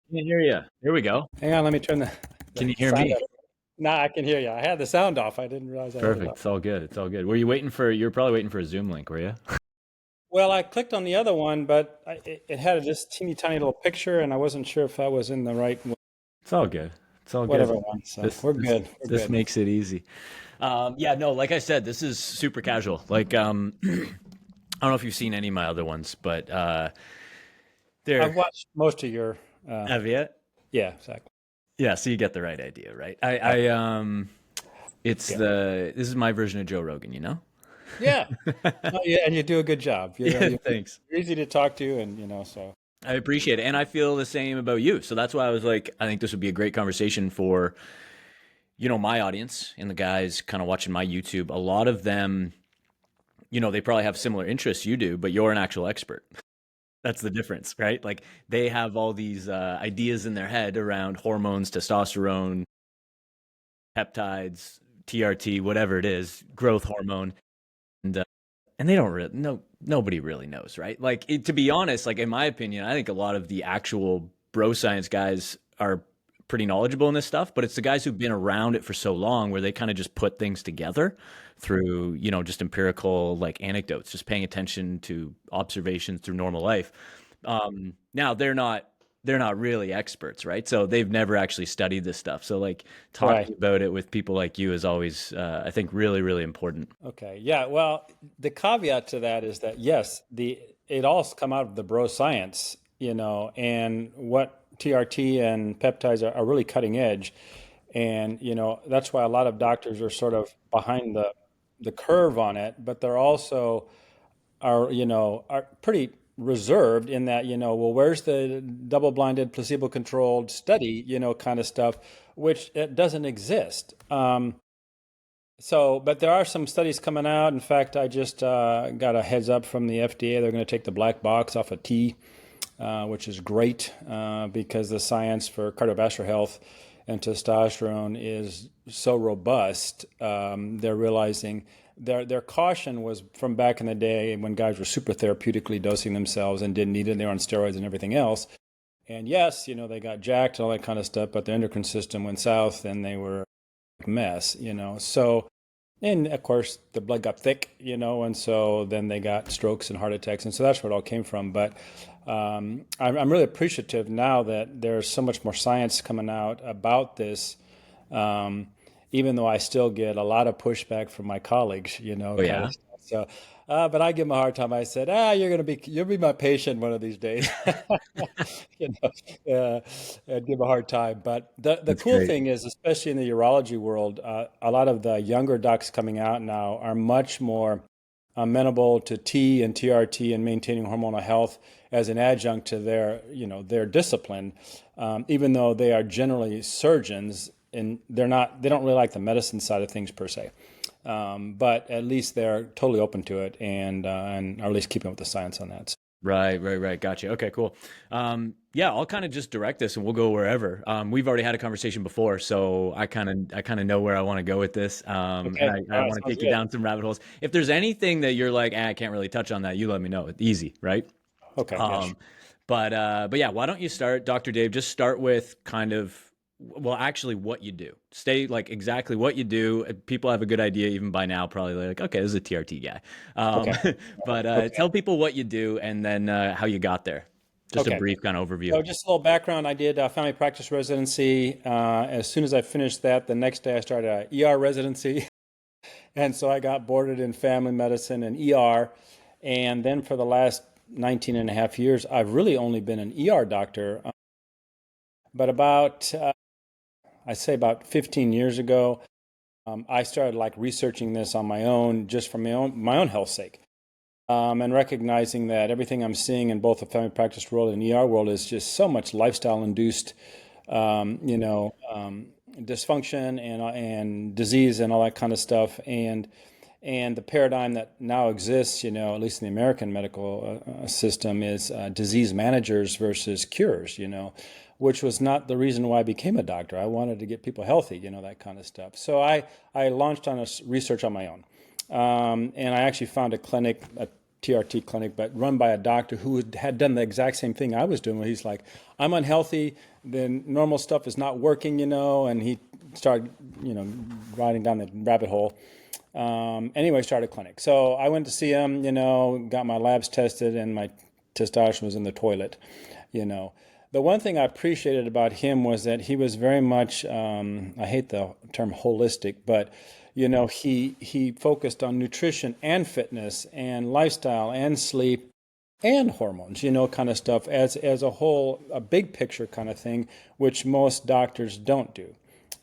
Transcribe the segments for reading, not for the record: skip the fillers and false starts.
Can hear you. Here we go. Hang on, let me turn the Can you hear sound me? up. Nah, I can hear you. I had the sound off. I didn't realize I had it Perfect. off. It's all good. It's all good. Were you waiting for, you were probably waiting for a Zoom link, were you? Well, I clicked on the other one, but it had this teeny tiny little picture, and I wasn't sure if I was in the right It's all good. It's all good. whatever one. So This we're this good. We're this good. makes it easy. Yeah, no, like I said, this is super casual. I don't know if you've seen any of my other ones, but I've they're watched most of your. have you? Yeah, exactly. Yeah, so you get the right idea, right? Yeah, It's yeah, this is my version of Joe Rogan, you know? yeah. Oh, yeah, and you do a good job. Yeah, You're thanks. easy to talk to, and so. I appreciate it. And I feel the same about you. So that's why I was like, I think this would be a great conversation for my audience and the guys kind of watching my YouTube. A lot of them, they probably have similar interests you do, but you're an actual expert. That's the difference, right? Like they have all these ideas in their head around hormones, testosterone, peptides, TRT, whatever it is, growth hormone, and and they don't really no nobody really knows, right? Like to be honest, like in my opinion, I think a lot of the actual bro science guys are pretty knowledgeable in this stuff, but it's the guys who've been around it for so long where they kind of just put things together through, just empirical like anecdotes, just paying attention to observations through normal life. Now they're not really experts, right? So they've never actually studied this stuff. So like Right. talking about it with people like you is always, I think, really, really important. Okay. Yeah. Well, the caveat to that is that yes, the it all come out of the bro science, and what TRT and peptides are really cutting edge, and that's why a lot of doctors are sort of behind the curve on it, but they're also are pretty reserved in that, well, where's the double-blinded, placebo-controlled study, kind of stuff, which it doesn't exist. But there are some studies coming out. In fact, I just got a heads up from the FDA. They're going to take the black box off of T, which is great because the science for cardiovascular health and testosterone is so robust. They're realizing their caution was from back in the day when guys were super therapeutically dosing themselves and didn't need it. They were on steroids and everything else. And yes, they got jacked and all that kind of stuff, but their endocrine system went south and they were a mess. So, and of course, the blood got thick, and so then they got strokes and heart attacks. And so that's where it all came from. But I'm really appreciative now that there's so much more science coming out about this, even though I still get a lot of pushback from my colleagues, Oh kind yeah. of stuff. So, but I give them a hard time. I said, you'll be my patient one of these days. I'd give a hard time. But the That's cool great. thing is, especially in the urology world, a lot of the younger docs coming out now are much more amenable to T and TRT and maintaining hormonal health as an adjunct to their discipline, even though they are generally surgeons and they don't really like the medicine side of things per se. But at least they're totally open to it and are at least keeping up with the science on that. Right, right, right. Gotcha. Okay, cool. Yeah, I'll kind of just direct this and we'll go wherever. We've already had a conversation before, so I kind of know where I want to go with this. And Okay. I All right. want to Sounds take you good. down some rabbit holes. If there's anything that you're like, I can't really touch on that, you let me know. It's easy, right? Okay. Yeah. Sure. Um, but yeah, why don't you start, Dr. Dave? Just start with kind of, well, actually, what you do. Stay like exactly what you do. People have a good idea even by now, probably like, okay, this is a TRT guy. Um, Okay. but Okay. tell people what you do and then how you got there. Just a Okay. brief kind of overview. So just a little background. I did a family practice residency. As soon as I finished that, the next day I started a ER residency. And so I got boarded in family medicine and ER. And then for the last 19 and a half years, I've really only been an ER doctor. But I'd say about 15 years ago, I started like researching this on my own, just for my own health's sake. And recognizing that everything I'm seeing in both the family practice world and ER world is just so much lifestyle induced, dysfunction and disease and all that kind of stuff. And the paradigm that now exists, at least in the American medical system, is disease managers versus cures, which was not the reason why I became a doctor. I wanted to get people healthy, that kind of stuff. So I launched on a research on my own. And I actually found a clinic, a TRT clinic, but run by a doctor who had done the exact same thing I was doing. Where he's like, I'm unhealthy, then normal stuff is not working, and he started, riding down the rabbit hole. Anyway, started a clinic. So I went to see him, got my labs tested, and my testosterone was in the toilet, The one thing I appreciated about him was that he was very much, I hate the term holistic, but he focused on nutrition and fitness and lifestyle and sleep and hormones, kind of stuff as a whole, a big picture kind of thing, which most doctors don't do.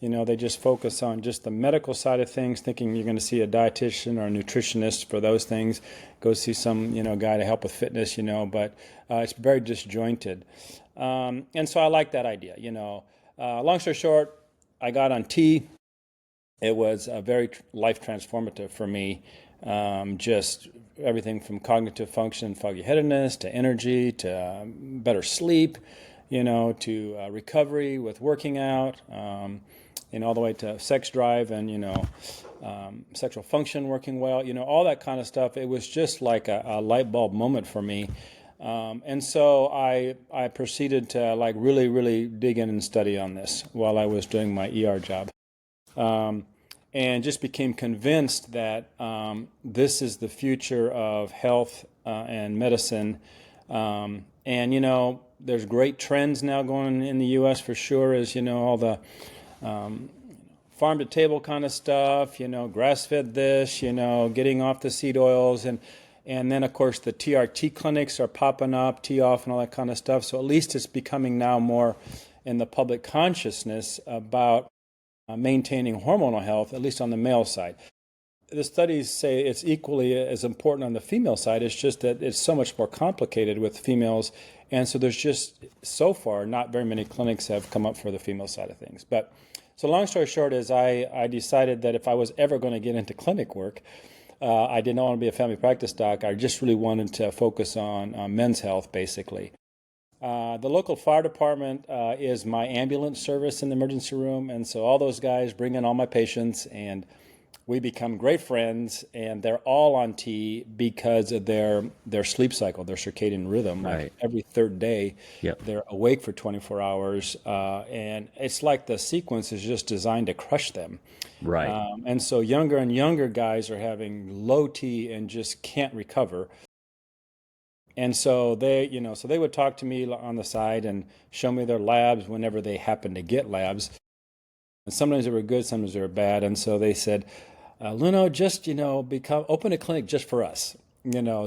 They just focus on just the medical side of things, thinking you're going to see a dietitian or a nutritionist for those things. Go see some, guy to help with fitness, but it's very disjointed. And so I like that idea, Long story short, I got on T. It was very life transformative for me. Just everything from cognitive function, foggy-headedness, to energy, to better sleep, to recovery with working out, all the way to sex drive and, sexual function working well, all that kind of stuff. It was just like a light bulb moment for me. And so I proceeded to really, really dig in and study on this while I was doing my ER job. And just became convinced that this is the future of health and medicine. And, there's great trends now going in the U.S. for sure, as, all the farm to table kind of stuff, grass-fed this, getting off the seed oils. And then, of course, the TRT clinics are popping up, T-off and all that kind of stuff. So at least it's becoming now more in the public consciousness about maintaining hormonal health, at least on the male side. The studies say it's equally as important on the female side. It's just that it's so much more complicated with females. And so there's just, so far, not very many clinics have come up for the female side of things. But so long story short is I decided that if I was ever going to get into clinic work, I did not want to be a family practice doc. I just really wanted to focus on men's health, basically. The local fire department is my ambulance service in the emergency room, and so all those guys bring in all my patients, and we become great friends, and they're all on T because of their sleep cycle, their circadian rhythm. Right. Like every third day, Yep. they're awake for 24 hours, and it's like the sequence is just designed to crush them. Right. And so younger and younger guys are having low T and just can't recover. And so they would talk to me on the side and show me their labs whenever they happened to get labs. And sometimes they were good, sometimes they were bad. And so they said, Lunow, just, open a clinic just for us.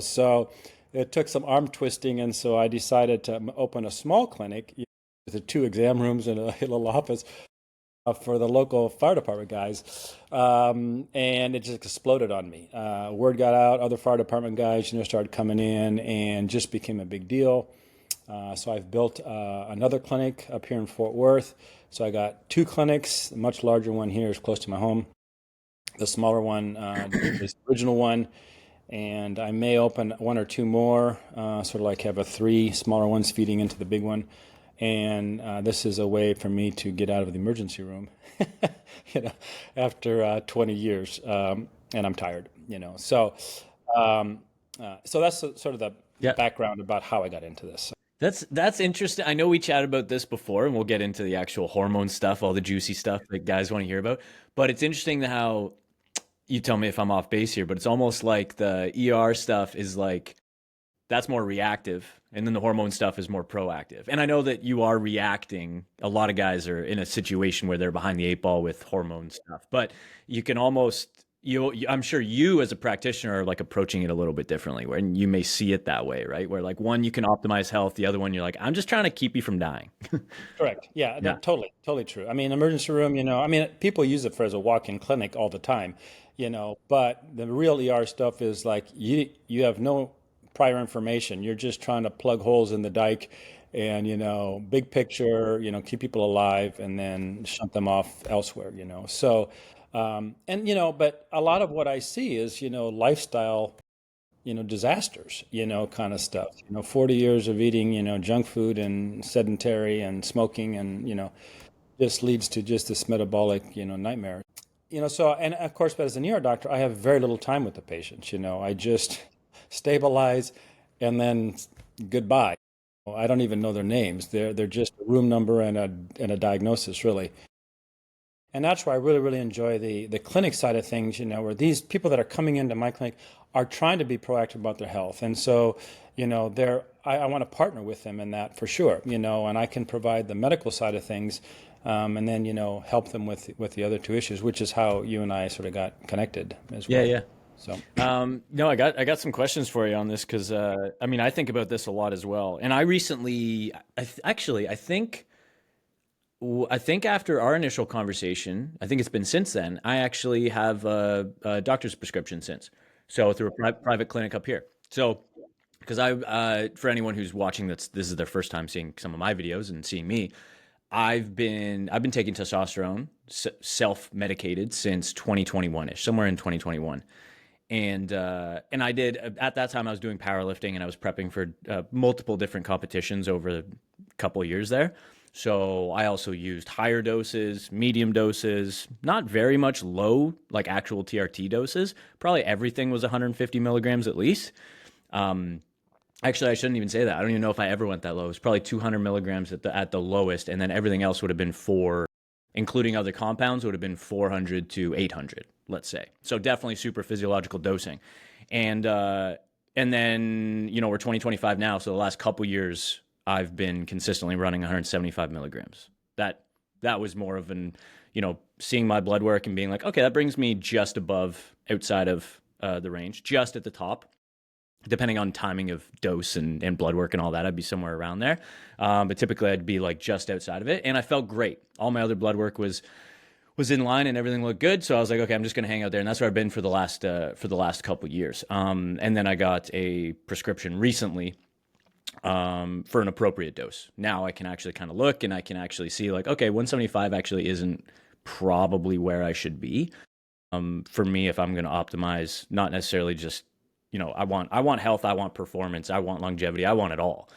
So it took some arm twisting. And so I decided to open a small clinic with 2 exam rooms and a little office for the local fire department guys, and it just exploded on me. Word got out, other fire department guys, started coming in, and just became a big deal. So I've built another clinic up here in Fort Worth. So I got 2 clinics. The much larger one here is close to my home. The smaller one is the original one, and I may open 1 or 2 more, sort of like have 3 smaller ones feeding into the big one. And this is a way for me to get out of the emergency room, after 20 years, and I'm tired, So, so that's sort of the background about how I got into this. That's interesting. I know we chatted about this before, and we'll get into the actual hormone stuff, all the juicy stuff that guys want to hear about. But it's interesting how you tell me if I'm off base here, but it's almost like the ER stuff is like that's more reactive, and then the hormone stuff is more proactive. And I know that you are reacting. A lot of guys are in a situation where they're behind the 8 ball with hormone stuff, but you can almost I'm sure you as a practitioner are like approaching it a little bit differently, where you may see it that way, right? Where like one you can optimize health, the other one you're like, I'm just trying to keep you from dying. Correct. Yeah, totally true. I mean, emergency room, people use it as a walk-in clinic all the time, but the real ER stuff is like you have no prior information. You're just trying to plug holes in the dike and, big picture, keep people alive and then shunt them off elsewhere, So, but a lot of what I see is, lifestyle, disasters, kind of stuff, 40 years of eating, junk food and sedentary and smoking and, just leads to just this metabolic, nightmare. So, and of course, but as an ER doctor, I have very little time with the patients. stabilize, and then goodbye. Well, I don't even know their names. They're just a room number and a diagnosis, really. And that's why I really, really enjoy the clinic side of things, where these people that are coming into my clinic are trying to be proactive about their health. And so, I want to partner with them in that for sure, and I can provide the medical side of things, and then, help them with the other two issues, which is how you and I sort of got connected as Yeah, well. yeah. So, No, I got some questions for you on this because I mean I think about this a lot as well. And I recently, actually, I think after our initial conversation, I think it's been since then. I actually have a doctor's prescription since, so through a private clinic up here. So because for anyone who's watching, this is their first time seeing some of my videos and seeing me. I've been taking testosterone, self medicated since 2021 ish, somewhere in 2021. And I did at that time I was doing powerlifting and I was prepping for multiple different competitions over a couple of years there. So I also used higher doses, medium doses, not very much low, like actual TRT doses. Probably everything was 150 milligrams at least. Um, Actually, I shouldn't even say that. I don't even know if I ever went that low. It was probably 200 milligrams at the lowest, and then everything else would have been including other compounds, would have been 400 to 800, let's say. So definitely super physiological dosing, and then we're 2025 now, so the last couple years I've been consistently running 175 milligrams. That was more of seeing my blood work and being like, okay, that brings me just above outside of the range, just at the top depending on timing of dose and blood work and all that, I'd be somewhere around there. But typically I'd be like just outside of it. And I felt great. All my other blood work was in line and everything looked good. So I was like, okay, I'm just going to hang out there. And that's where I've been for the last couple of years. And then I got a prescription recently for an appropriate dose. Now I can actually kind of look and I can actually see like, okay, 175 actually isn't probably where I should be. For me, if I'm going to optimize, not necessarily just I want health, I want performance, I want longevity, I want it all.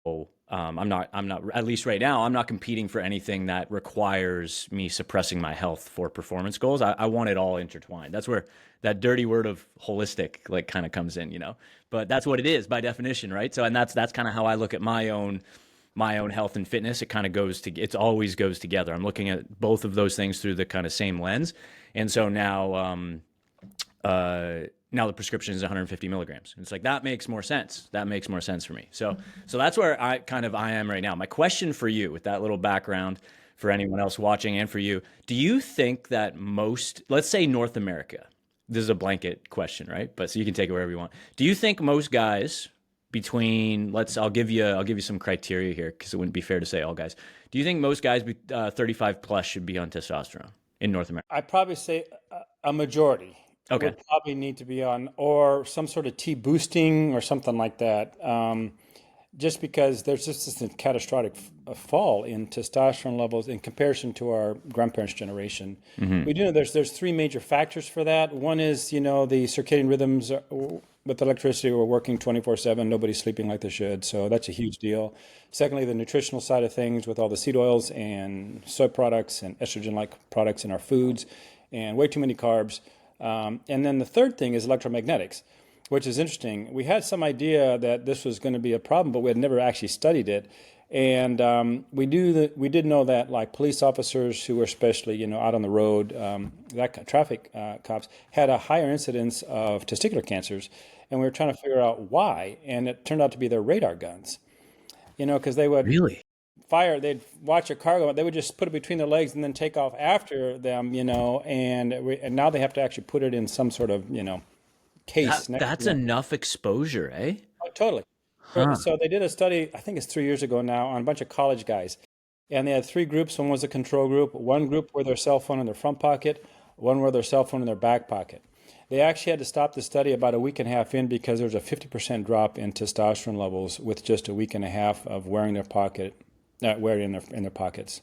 So I'm not at least right now, I'm not competing for anything that requires me suppressing my health for performance goals. I want it all intertwined. That's where that dirty word of holistic like kind of comes in, but that's what it is by definition, right? So, and that's kind of how I look at my own health and fitness. It always goes together. I'm looking at both of those things through the kind of same lens. And so now the prescription is 150 milligrams. It's like, that makes more sense. That makes more sense for me. So that's where I am right now. My question for you with that little background for anyone else watching and for you, do you think that let's say North America, this is a blanket question, right? But so you can take it wherever you want. Do you think most guys I'll give you some criteria here because it wouldn't be fair to say all guys. Do you think most guys 35 plus should be on testosterone in North America? I'd probably say a majority Okay. would probably need to be on, or some sort of T boosting or something like that. Just because there's just this catastrophic fall in testosterone levels in comparison to our grandparents' generation. We do know there's three major factors for that. One is, the circadian rhythms with electricity are working 24/7. Nobody's sleeping like they should. So that's a huge deal. Secondly, the nutritional side of things with all the seed oils and soy products and estrogen-like products in our foods and way too many carbs. And then the third thing is electromagnetics, which is interesting. We had some idea that this was going to be a problem, but we had never actually studied it. And we did know that like police officers who were especially out on the road, traffic cops had a higher incidence of testicular cancers, and we were trying to figure out why. And it turned out to be their radar guns, because they would Really? they'd watch a car go, they would just put it between their legs and then take off after them, and now they have to actually put it in some sort of, case next That's to them. enough exposure, eh? Oh, totally. Huh. So they did a study, I think it's 3 years ago now, on a bunch of college guys. And they had three groups. One was a control group. One group wore their cell phone in their front pocket. One wore their cell phone in their back pocket. They actually had to stop the study about a week and a half in because there was a 50% drop in testosterone levels with just a week and a half of wearing wearing in their pockets.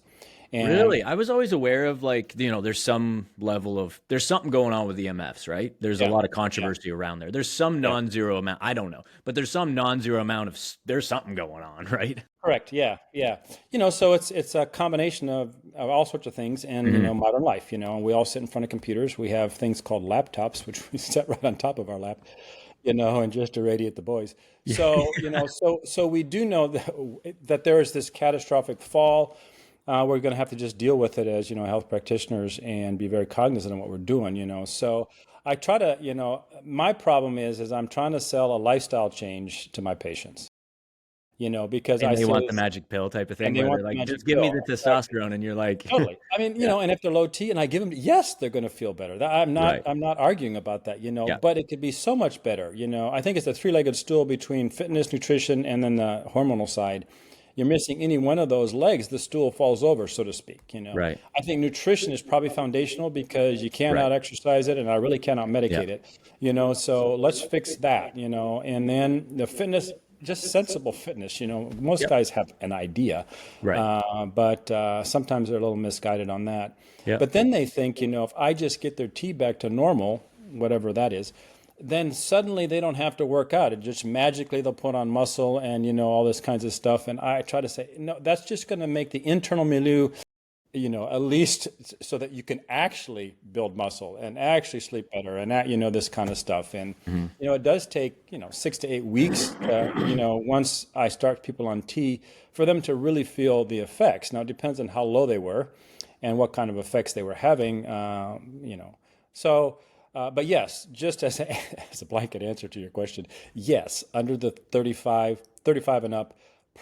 And Really? I was always aware of like, there's something going on with EMFs, right? There's a yeah, lot of yeah, controversy around there. There's some yeah. non-zero amount, I don't know, but there's some non-zero amount there's something going on, right? Correct. Yeah, yeah. So it's a combination of all sorts of things, and Hmm. modern life. We all sit in front of computers. We have things called laptops, which we set right on top of our lap. and just irradiate the boys. Yeah. So, so we do know that there is this catastrophic fall. We're going to have to just deal with it as, health practitioners and be very cognizant of what we're doing. So I try to, my problem is I'm trying to sell a lifestyle change to my patients, because I And they say want the this, magic pill type of and thing they where want they're the like, magic just give me pill. the testosterone, and you're like, Totally. I mean, yeah, and if they're low T and I give them, yes, they're going to feel better. I'm not, right, I'm not arguing about that, yeah, but it could be so much better. I think it's a three-legged stool between fitness, nutrition, and then the hormonal side. You're missing any one of those legs, the stool falls over, so to speak. right, I think nutrition is probably foundational because you right, cannot exercise it and I really cannot yeah, medicate it. So let's fix that. And then the fitness, just sensible fitness. Most yep, guys have an idea, right, but sometimes they're a little misguided on that. yep, But then they think, if I just get their T back to normal, whatever that is, then suddenly they don't have to work out. It just magically they'll put on muscle and, all this kinds of stuff. And I try to say, no, that's just going to make the internal milieu, at least so that you can actually build muscle and actually sleep better and that, this kind of stuff. And, hmm, it does take, 6 to 8 weeks, once I start people on T for them to really feel the effects. Now, it depends on how low they were and what kind of effects they were having, So, but yes, just as as a blanket answer to your question, yes, under the 35 and up,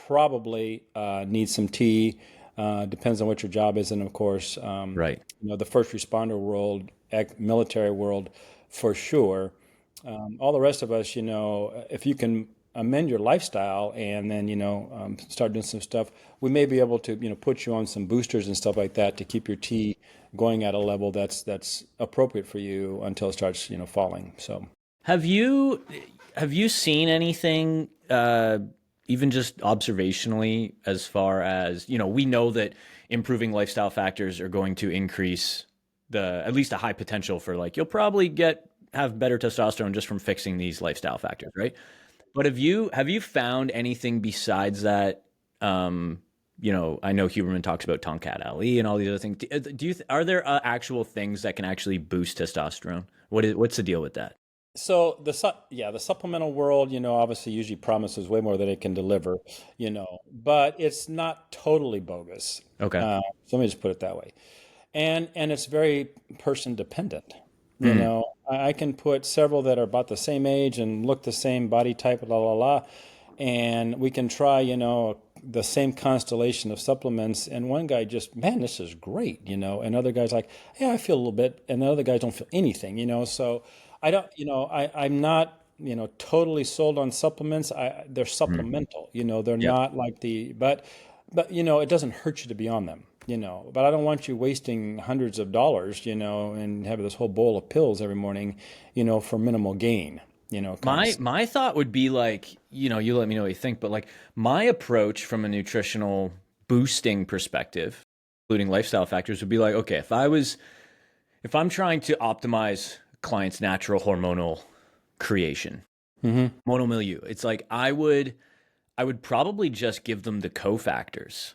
probably need some tea. Depends on what your job is, and of course, right. the first responder world, military world, for sure. All the rest of us, if you can amend your lifestyle and then start doing some stuff, we may be able to put you on some boosters and stuff like that to keep your T going at a level that's appropriate for you until it starts falling. So Have you seen anything, even just observationally, as far as, we know that improving lifestyle factors are going to increase at least a high potential for, like, you'll probably have better testosterone just from fixing these lifestyle factors, right? But have you found anything besides that? I know Huberman talks about Tonkat Ali and all these other things. Are there actual things that can actually boost testosterone? What's the deal with that? So the supplemental world, obviously usually promises way more than it can deliver, but it's not totally bogus. Okay. So let me just put it that way. And it's very person dependent. Mm, I can put several that are about the same age and look the same body type, la la la, and we can try, the same constellation of supplements. And one guy just, man, this is great, and other guys like, yeah, I feel a little bit, and the other guys don't feel anything. So I don't, I'm not, totally sold on supplements. They're mm, supplemental, they're yep. not like but it doesn't hurt you to be on them. But I don't want you wasting hundreds of dollars, and having this whole bowl of pills every morning, for minimal gain, kind of. My thought would be like, you let me know what you think, but like my approach from a nutritional boosting perspective, including lifestyle factors, would be like, okay, if I'm trying to optimize clients' natural hormonal creation, Hmm. hormonal milieu, it's like I would probably just give them the cofactors,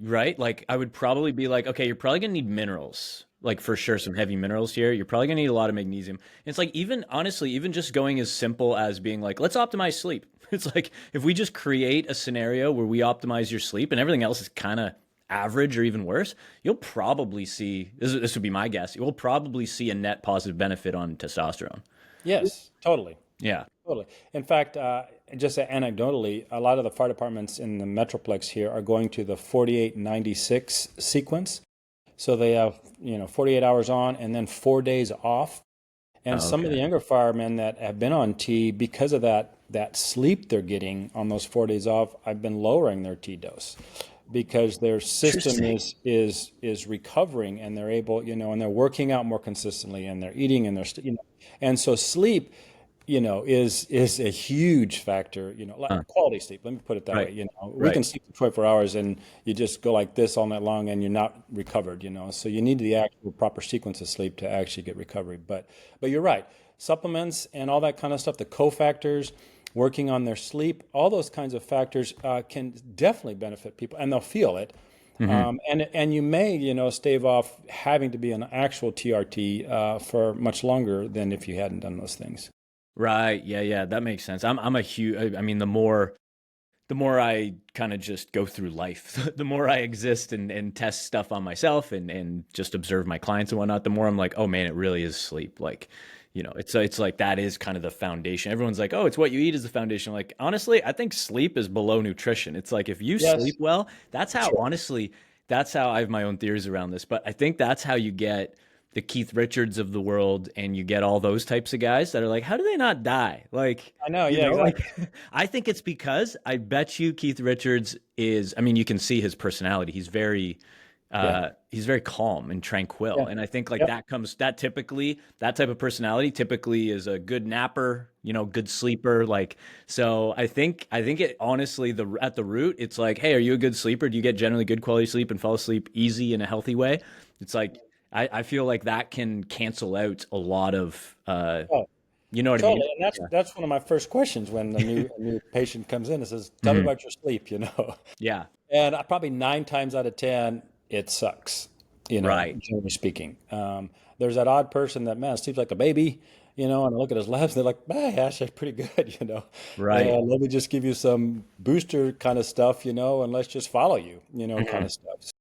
right? Like I would probably be like, okay, you're probably gonna need minerals, like for sure some heavy minerals here. You're probably gonna need a lot of magnesium. And it's like even honestly, even just going as simple as being like, let's optimize sleep. It's like if we just create a scenario where we optimize your sleep and everything else is kind of average or even worse, you'll probably see this would be my guess. You'll probably see a net positive benefit on testosterone. Yes, totally. Yeah. Totally. In fact, just anecdotally, a lot of the fire departments in the Metroplex here are going to the 48-96 sequence. So they have, 48 hours on and then 4 days off. And Oh, some of okay. the younger firemen that have been on T, because of that sleep they're getting on those 4 days off, I've been lowering their T dose because their system Interesting. is recovering and they're able, and they're working out more consistently and they're eating and and so sleep, is a huge factor, Huh. like quality sleep. Let me put it that Right. way. We Right. can sleep for 24 hours and you just go like this all night long and you're not recovered, So you need the actual proper sequence of sleep to actually get recovery. But you're right. Supplements and all that kind of stuff, the cofactors, working on their sleep, all those kinds of factors can definitely benefit people and they'll feel it. Hmm. And you may, stave off having to be an actual TRT for much longer than if you hadn't done those things. Right. Yeah, yeah, that makes sense. I'm a huge, I mean, the more I kind of just go through life, the more I exist and test stuff on myself and just observe my clients and whatnot, the more I'm like, oh man, it really is sleep. Like, it's like that is kind of the foundation. Everyone's like, oh, it's what you eat is the foundation. Like, honestly, I think sleep is below nutrition. It's like if you sleep Yes, well, that's how, sure. honestly, that's how I have my own theories around this. But I think that's how you get the Keith Richards of the world and you get all those types of guys that are like, how do they not die? Like, I know. Yeah, like exactly. I think it's because I bet you Keith Richards is, I mean, you can see his personality. Yeah, He's very calm and tranquil. yeah, And I think like yep. that type of personality typically is a good napper, good sleeper. Like, so I think it honestly, at the root, it's like, hey, are you a good sleeper? Do you get generally good quality sleep and fall asleep easy in a healthy way? It's like, I feel like that can cancel out a lot of, Oh, you know what I mean? totally. And that's one of my first questions when a new patient comes in and says, "Tell me Mhm. about your sleep," you know. Yeah. And probably 9 times out of 10, it sucks, Right. generally speaking. There's that odd person that, man, sleeps like a baby, and I look at his labs, they're like, man, actually pretty good, Right. and let me just give you some booster kind of stuff, and let's just follow you, kind Mhm. of stuff.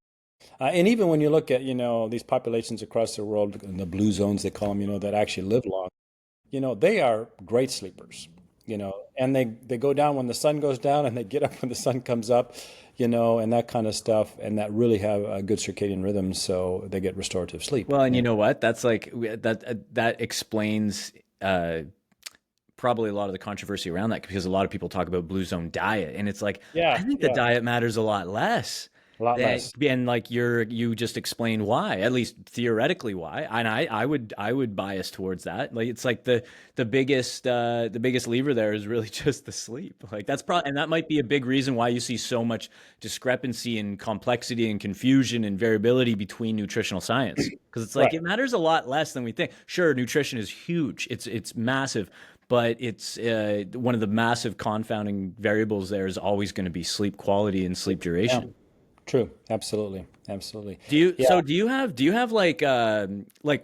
And even when you look at, these populations across the world, in the blue zones, they call them, that actually live long, they are great sleepers, and they go down when the sun goes down and they get up when the sun comes up, and that kind of stuff, and that really have a good circadian rhythm, so they get restorative sleep. Well, and you know what? That's like that explains uh, probably a lot of the controversy around that because a lot of people talk about blue zone diet, and it's like Yeah, I think the yeah, diet matters a lot less. a lot That less. and like you just explained why, at least theoretically why, and I would bias towards that. Like it's like the biggest lever there is really just the sleep. Like that's probably and that might be a big reason why you see so much discrepancy and complexity and confusion and variability between nutritional science because it's like Right. it matters a lot less than we think. Sure, nutrition is huge. It's massive, but it's one of the massive confounding variables there is always going to be sleep quality and sleep Yeah, duration. true. Absolutely. Absolutely. Do you Yeah. so do you have like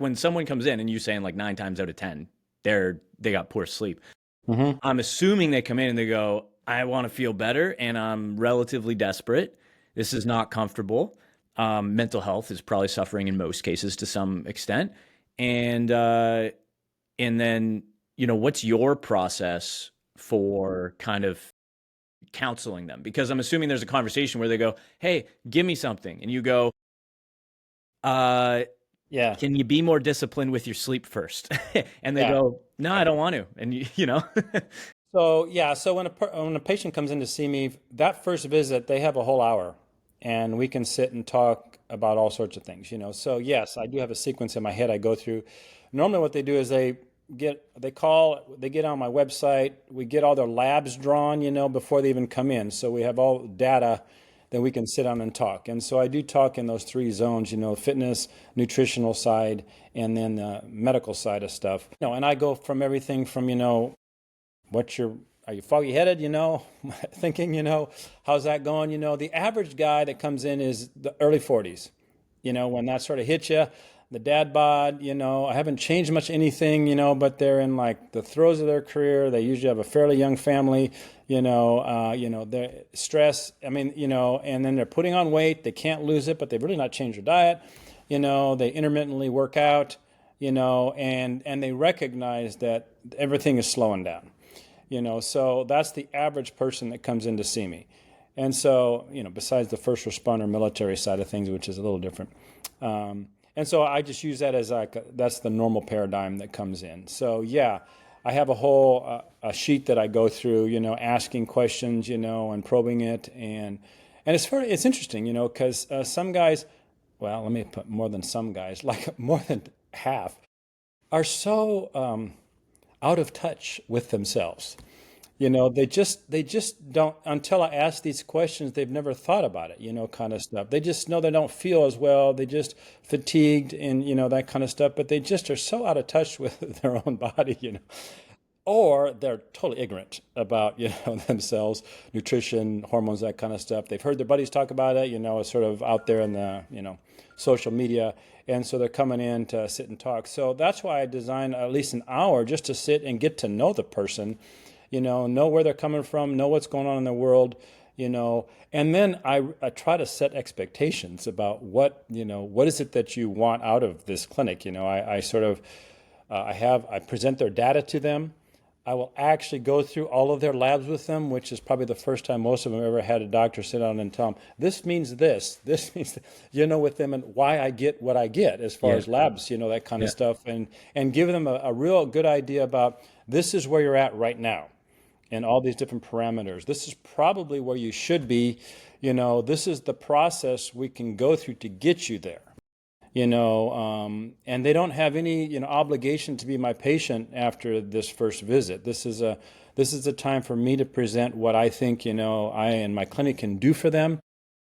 when someone comes in and you're saying like 9 times out of 10 they got poor sleep. Hmm. I'm assuming they come in and they go, I want to feel better and I'm relatively desperate. This is not comfortable. Mental health is probably suffering in most cases to some extent. And then, what's your process for kind of counseling them? Because I'm assuming there's a conversation where they go, hey, give me something. And you go, uh, Yeah. can you be more disciplined with your sleep first? And they Yeah. go, no, I don't want to. And So yeah, so when a patient comes in to see me, that first visit, they have a whole hour, and we can sit and talk about all sorts of things. So yes, I do have a sequence in my head I go through. Normally, what they do is they get on my website, we get all their labs drawn, before they even come in. So we have all data that we can sit down and talk. And so I do talk in those three zones, fitness, nutritional side, and then the medical side of stuff. And I go from everything from, what's your are you foggy headed, thinking, how's that going? The average guy that comes in is the early 40s, when that sort of hits you, the dad bod, I haven't changed much anything, but they're in like the throes of their career. They usually have a fairly young family, they're stress. I mean, and then they're putting on weight. They can't lose it, but they've really not changed their diet. They intermittently work out, and they recognize that everything is slowing down. So that's the average person that comes in to see me. And so, besides the first responder military side of things, which is a little different. And so I just use that as that's the normal paradigm that comes in. So yeah, I have a whole a sheet that I go through, asking questions, and probing it. And it's interesting, because some guys, well, let me put more than some guys, like more than half, are so out of touch with themselves. They just don't, until I ask these questions, they've never thought about it, kind of stuff. They just know they don't feel as well. They just fatigued and, that kind of stuff, but they just are so out of touch with their own body. or they're totally ignorant about, themselves, nutrition, hormones, that kind of stuff. They've heard their buddies talk about it, it's sort of out there in the, social media. And so they're coming in to sit and talk. So that's why I designed at least an hour just to sit and get to know the person, know where they're coming from, know what's going on in the world, and then I try to set expectations about what is it that you want out of this clinic. I sort of, I present their data to them. I will actually go through all of their labs with them, which is probably the first time most of them ever had a doctor sit down and tell them, this means this means, with them, and why I get what I get as far as labs, that kind of stuff, and give them a real good idea about this is where you're at right now and all these different parameters. This is probably where you should be, this is the process we can go through to get you there. And they don't have any, obligation to be my patient after this first visit. This is a time for me to present what I think, I and my clinic can do for them,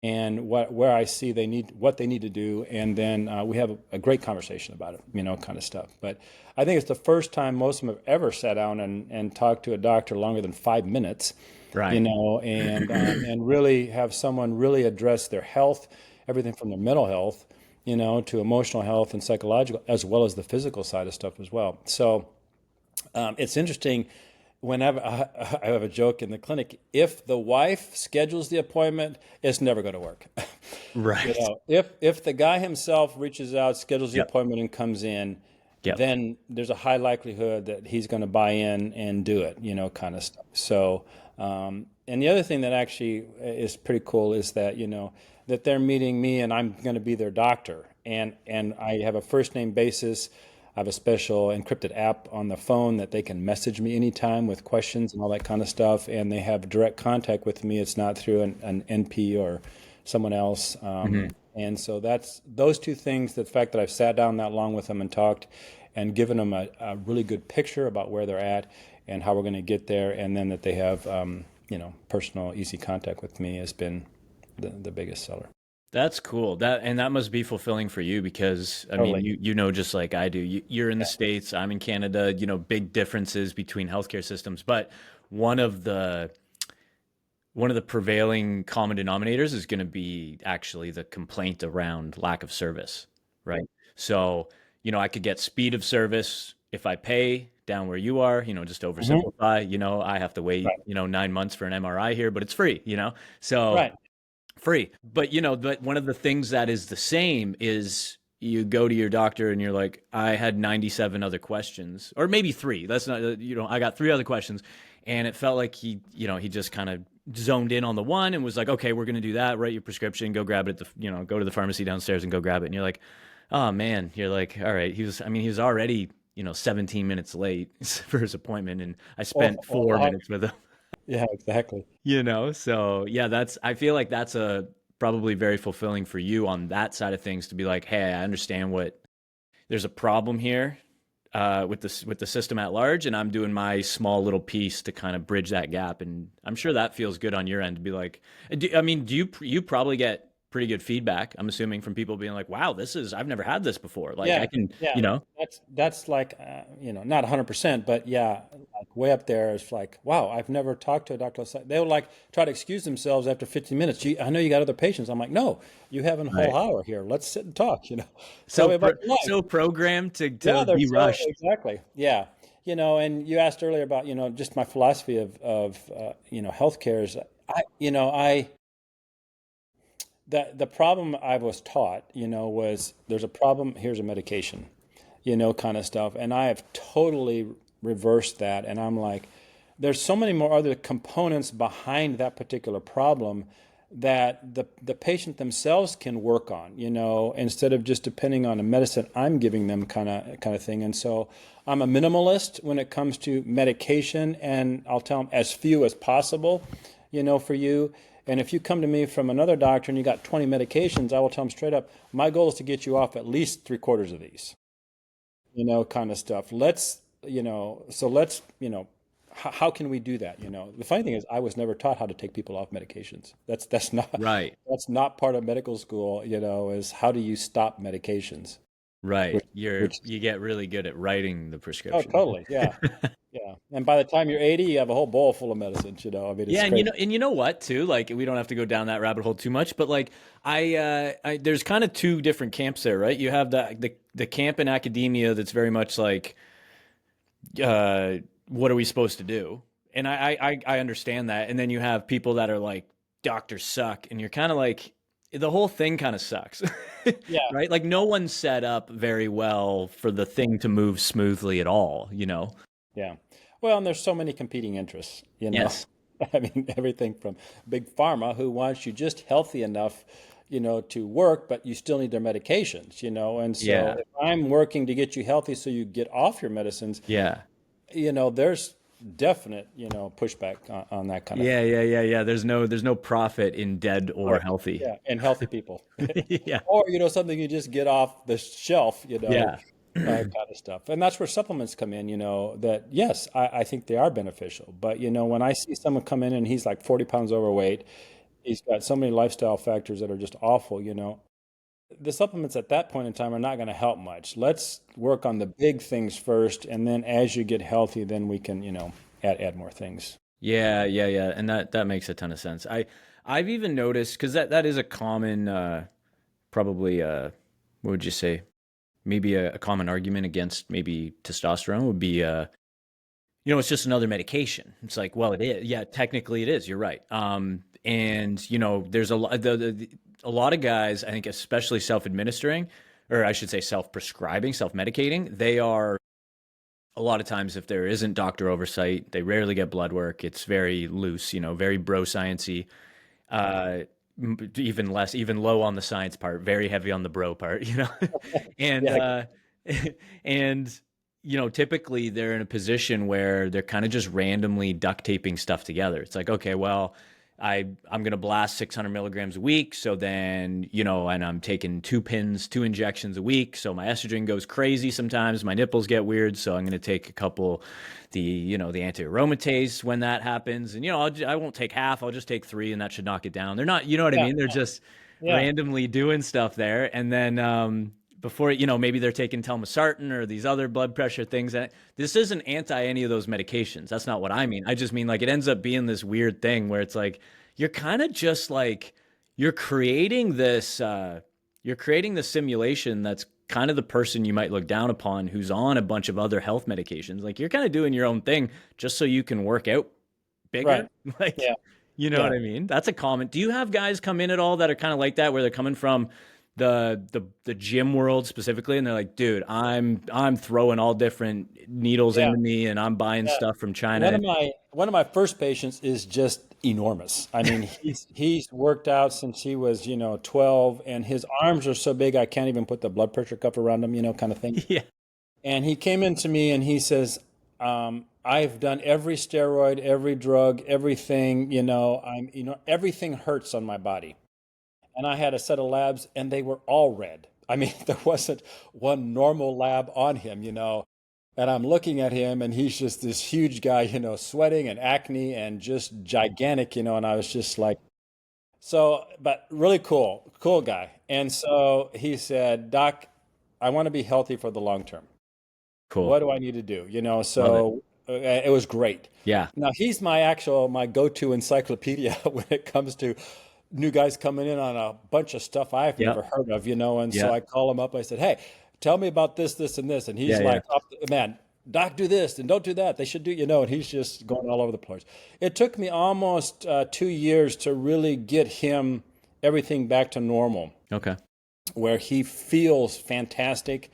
and where I see what they need to do, and then we have a great conversation about it, kind of stuff. But I think it's the first time most of them have ever sat down and talked to a doctor longer than 5 minutes, Right. And really have someone really address their health, everything from their mental health, to emotional health and psychological, as well as the physical side of stuff as well. So it's interesting. Whenever I have a joke in the clinic, if the wife schedules the appointment, it's never going to work. Right. If the guy himself reaches out, schedules the Yep. appointment, and comes in, Yep. then there's a high likelihood that he's going to buy in and do it, kind of stuff. So, and the other thing that actually is pretty cool is that, that they're meeting me and I'm going to be their doctor. And I have a first name basis. I have a special encrypted app on the phone that they can message me anytime with questions and all that kind of stuff. And they have direct contact with me. It's not through an NP or someone else. And so that's those two things, the fact that I've sat down that long with them and talked and given them a really good picture about where they're at and how we're going to get there. And then that they have, personal, easy contact with me has been the biggest seller. That's cool. That must be fulfilling for you because I mean, Totally. you know just like I do. You're in the States, I'm in Canada, big differences between healthcare systems, but one of the one of the prevailing common denominators is going to be actually the complaint around lack of service, right? So, I could get speed of service if I pay down where you are, just to Hmm. oversimplify, I have to wait, Right. 9 months for an MRI here, but it's free. So Right. free. But one of the things that is the same is you go to your doctor and you're like, I had 97 other questions, or maybe three. That's not, I got three other questions. And it felt like he just kind of zoned in on the one and was like, okay, we're going to do that. Write your prescription, go grab it at go to the pharmacy downstairs and go grab it. And you're like, oh man, you're like, all right. He was already, 17 minutes late for his appointment. And I Oh, spent a 4 minutes with him. Yeah, exactly. So yeah, I feel like that's a probably very fulfilling for you on that side of things to be like, hey, I understand there's a problem here with the system at large, and I'm doing my small little piece to kind of bridge that gap. And I'm sure that feels good on your end to be like, do you probably get pretty good feedback? I'm assuming from people being like, wow, I've never had this before. Like I Yeah, can, yeah. That's like, not 100%, but yeah, like way up there. It's like, wow, I've never talked to a doctor. They would like try to excuse themselves after 15 minutes. Gee, I know you got other patients. I'm like, no, you have a whole right. hour here. Let's sit and talk. Tell me about your life. So programmed to Yeah, they're be so rushed. exactly. Yeah. And you asked earlier about, just my philosophy of healthcare is I the problem I was taught, was there's a problem, here's a medication, kind of stuff. And I have totally reversed that. And I'm like, there's so many more other components behind that particular problem that the patient themselves can work on, instead of just depending on a medicine I'm giving them kind of thing. And so I'm a minimalist when it comes to medication, and I'll tell them as few as possible, for you. And if you come to me from another doctor and you got 20 medications, I will tell them straight up, my goal is to get you off at least three-quarters of these, kind of stuff. How can we do that? The funny thing is I was never taught how to take people off medications. That's not Right. that's not part of medical school, is how do you stop medications? Right. Which You get really good at writing the oh, prescription. totally. Yeah. Yeah. Yeah. And by the time you're 80, you have a whole bowl full of medicines, I mean, it's Yeah, crazy. and you know what too? Like we don't have to go down that rabbit hole too much, but like I there's kind of two different camps there, right? You have the camp in academia that's very much like what are we supposed to do? And I understand that. And then you have people that are like doctors suck, and you're kind of like the whole thing kind of sucks. Yeah. Right? Like no one's set up very well for the thing to move smoothly at all, you know? Yeah. Well, and there's so many competing interests. Yes. I mean, everything from big pharma who wants you just healthy enough, to work, but you still need their medications. And so Yeah. if I'm working to get you healthy so you get off your medicines, Yeah. there's definite, pushback on that kind of thing. Yeah. There's no profit in dead or Right. healthy. Yeah. And healthy people. Yeah. Or, something you just get off the shelf, Yeah. kind of stuff. And that's where supplements come in, that yes, I think they are beneficial. But, when I see someone come in and he's like 40 pounds overweight, he's got so many lifestyle factors that are just awful. The supplements at that point in time are not going to help much. Let's work on the big things first. And then as you get healthy, then we can, add more things. Yeah. And that makes a ton of sense. I've even noticed because that is a common probably what would you say? Maybe a common argument against maybe testosterone would be it's just another medication. It's like, well, it is. Yeah, technically it is. You're right. And there's a lot of guys, I think, especially self-administering, or I should say self-prescribing, self-medicating. They are a lot of times, if there isn't doctor oversight, they rarely get blood work. It's very loose, very bro sciencey. Uh, even less, even low on the science part, very heavy on the bro part. And Yeah. and typically they're in a position where they're kind of just randomly duct taping stuff together. It's like, okay, well, I'm gonna blast 600 milligrams a week, so then and I'm taking 2 injections a week, so my estrogen goes crazy sometimes, my nipples get weird, so I'm gonna take a couple, the anti-aromatase when that happens, and I won't take half, I'll just take 3, and that should knock it down. They're not, you know what I Yeah. mean? They're just Yeah. randomly doing stuff there, and then before maybe they're taking telmisartan or these other blood pressure things. That this isn't anti any of those medications. That's not what I mean. I just mean like it ends up being this weird thing where it's like you're kind of just like you're creating this simulation that's kind of the person you might look down upon who's on a bunch of other health medications. Like you're kind of doing your own thing just so you can work out Right. bigger. Like, Yeah. you know Yeah. what I mean? That's a comment. Do you have guys come in at all that are kind of like that, where they're coming from the gym world specifically, and they're like, dude, I'm throwing all different needles Yeah. into me, and I'm buying Yeah. stuff from One China? of my first patients is just enormous. I mean, he's worked out since he was, 12, and his arms are so big I can't even put the blood pressure cuff around him, kind of thing. Yeah, And he came into me and he says, I've done every steroid, every drug, everything, everything hurts on my body. And I had a set of labs and they were all red. I mean, there wasn't one normal lab on him. And I'm looking at him and he's just this huge guy, sweating and acne and just gigantic. And I was just like, so, but really cool guy. And so he said, Doc, I want to be healthy for the long term. cool. What do I need to do? Love it. So it was great. Yeah, Now he's my go-to encyclopedia when it comes to new guys coming in on a bunch of stuff I've yeah, never heard of. And so yeah, I call him up. I said, "Hey, tell me about this, this, and this." And he's yeah. like, "Man, Doc, do this and don't do that. They should do." And he's just going all over the place. It took me almost 2 years to really get him everything back to normal, Okay. where he feels fantastic.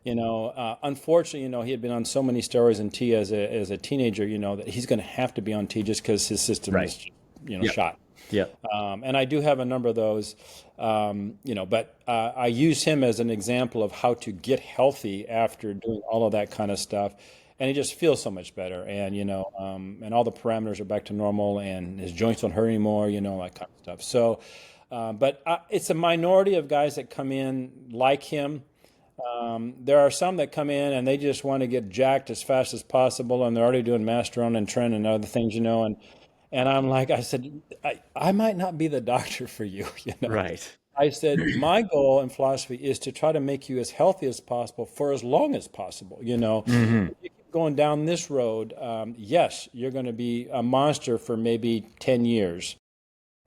Unfortunately, he had been on so many steroids and T as a teenager, that he's going to have to be on T just because his system Right. is, Yep. shot. Yep. And I do have a number of those, but I use him as an example of how to get healthy after doing all of that kind of stuff. And he just feels so much better. And, and all the parameters are back to normal and his joints don't hurt anymore, that kind of stuff. So, but it's a minority of guys that come in like him. There are some that come in and they just want to get jacked as fast as possible, and they're already doing Masteron and Tren and other things, and I'm like, I said, I might not be the doctor for you. Right. I said, my goal and philosophy is to try to make you as healthy as possible for as long as possible. Hmm. You keep going down this road, yes, you're going to be a monster for maybe 10 years.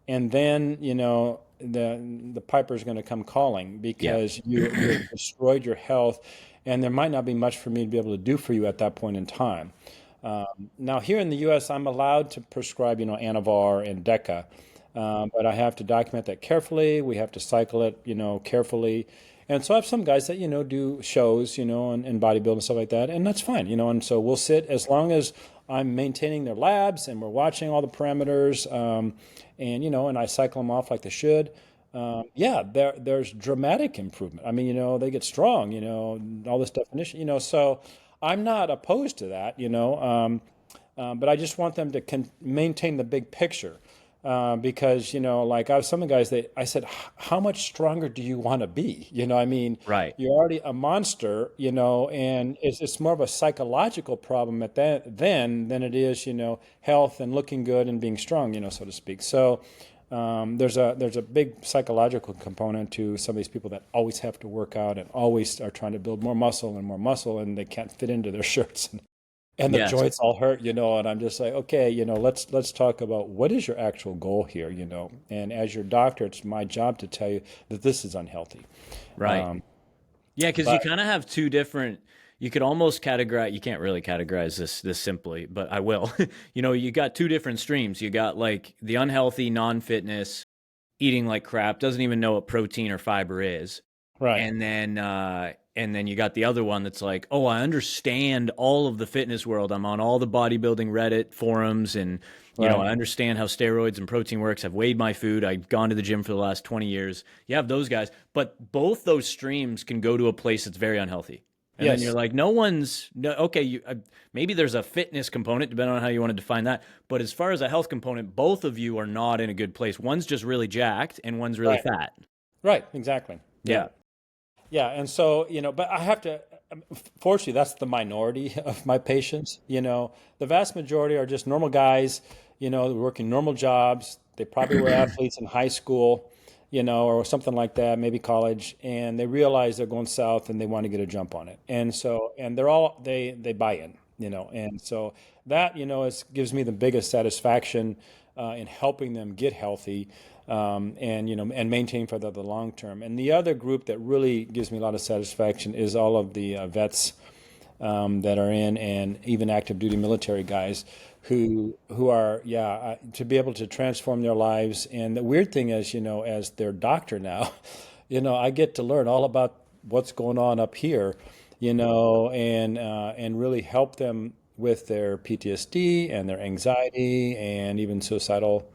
And then, the piper's going to come calling Yeah. because you've destroyed your health, and there might not be much for me to be able to do for you at that point in time. Now, here in the U.S., I'm allowed to prescribe, Anavar and Deca, but I have to document that carefully. We have to cycle it, carefully. And so I have some guys that, do shows, and bodybuilding and stuff like that, and that's fine, and so we'll sit as long as I'm maintaining their labs and we're watching all the parameters, and I cycle them off like they should. Yeah, there's dramatic improvement. I mean, they get strong, all this definition, so I'm not opposed to that, but I just want them to maintain the big picture. Because, like I was some of the guys that I said, how much stronger do you want to be? I mean, Right. you're already a monster, and it's more of a psychological problem at that then than it is, health and looking good and being strong, so to speak. So there's a big psychological component to some of these people that always have to work out and always are trying to build more muscle, and they can't fit into their shirts. And the Yes. joints all hurt, and I'm just like, okay, let's talk about what is your actual goal here, and as your doctor, it's my job to tell you that this is unhealthy. Right. Yeah, because you But kind of have two different. You could almost categorize. You can't really categorize this simply, but I will. You got two different streams. You got like the unhealthy, non-fitness, eating like crap, doesn't even know what protein or fiber is, right, and then you got the other one that's like, oh, I understand all of the fitness world. I'm on all the bodybuilding Reddit forums, and right, I understand how steroids and protein works. I've weighed my food. I've gone to the gym for the last 20 years. You have those guys, but both those streams can go to a place that's very unhealthy. And then you're yes, like, okay, maybe there's a fitness component, depending on how you want to define that. But as far as a health component, both of you are not in a good place. One's just really jacked, and one's really right, fat. right, exactly, yeah. Yeah. Yeah, and so, but I have to, fortunately, that's the minority of my patients. The vast majority are just normal guys, working normal jobs. They probably were athletes in high school, or something like that, maybe college, and they realize they're going south and they want to get a jump on it. And so, and they buy in, and so that, gives me the biggest satisfaction in helping them get healthy, and maintain for the long term. And the other group that really gives me a lot of satisfaction is all of the vets that are in, and even active duty military guys who are, to be able to transform their lives. And the weird thing is, as their doctor now, I get to learn all about what's going on up here, and really help them with their PTSD and their anxiety and even suicidal,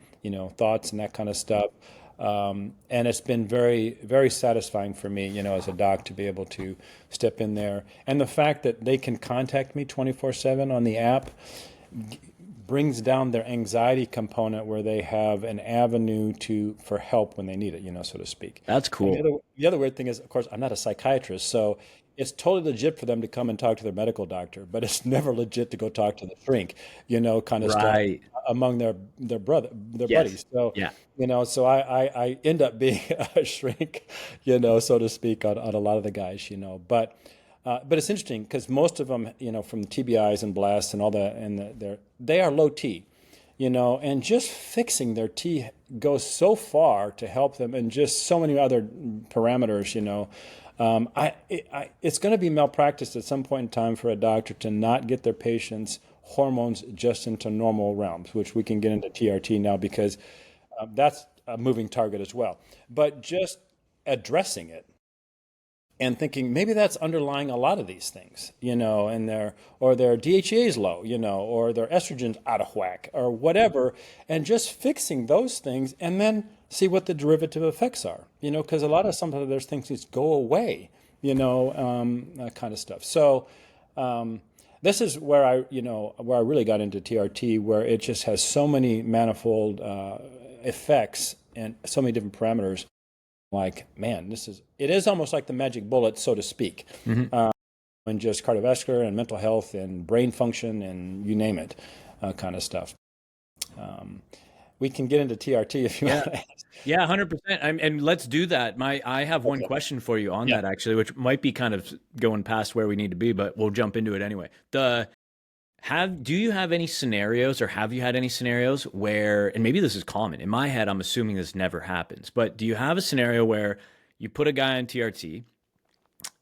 thoughts and that kind of stuff. And it's been very, very satisfying for me, as a doc, to be able to step in there. And the fact that they can contact me 24/7 on the app brings down their anxiety component, where they have an avenue for help when they need it, so to speak. That's And cool. the other weird thing is, of course, I'm not a psychiatrist, so it's totally legit for them to come and talk to their medical doctor, but it's never legit to go talk to the shrink, kind of stuff Right. among their Yes. buddies. So, Yeah. so I end up being a shrink, so to speak, on a lot of the guys, but it's interesting because most of them, from the TBIs and blasts and all that, and they are low T, and just fixing their T goes so far to help them, and just so many other parameters, it's going to be malpractice at some point in time for a doctor to not get their patients' hormones just into normal realms, which we can get into TRT now, because that's a moving target as well. But just addressing it and thinking maybe that's underlying a lot of these things, and their DHEA is low, or their estrogen's out of whack or whatever, and just fixing those things, and then see what the derivative effects are, because a lot of sometimes there's things that just go away, that kind of stuff. So this is where I really got into TRT, where it just has so many manifold effects and so many different parameters. Like, man, it is almost like the magic bullet, so to speak, Hmm. and just cardiovascular and mental health and brain function and you name it, kind of stuff. Um, we can get into TRT if you Yeah. want. Yeah, 100%. And let's do that. I have one Okay. question for you on Yeah. that actually, which might be kind of going past where we need to be, but we'll jump into it anyway. Do you have any scenarios or have you had any scenarios where, and maybe this is common. In my head, I'm assuming this never happens, but do you have a scenario where you put a guy on TRT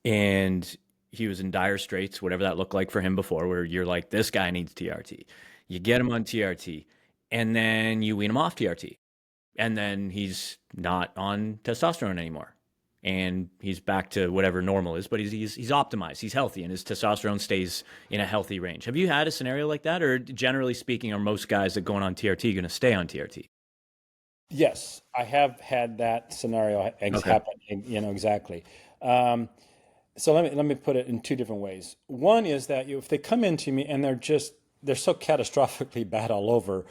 and he was in dire straits, whatever that looked like for him before, where you're like, this guy needs TRT. You get him on TRT, and then you wean him off TRT, and then he's not on testosterone anymore, and he's back to whatever normal is, but he's optimized, he's healthy, and his testosterone stays in a healthy range. Have you had a scenario like that, or generally speaking, are most guys that going on TRT going to stay on TRT? Yes, I have had that scenario Okay. happen. Exactly. Um, so let me put it in two different ways. One is that if they come into me and they're so catastrophically bad all over,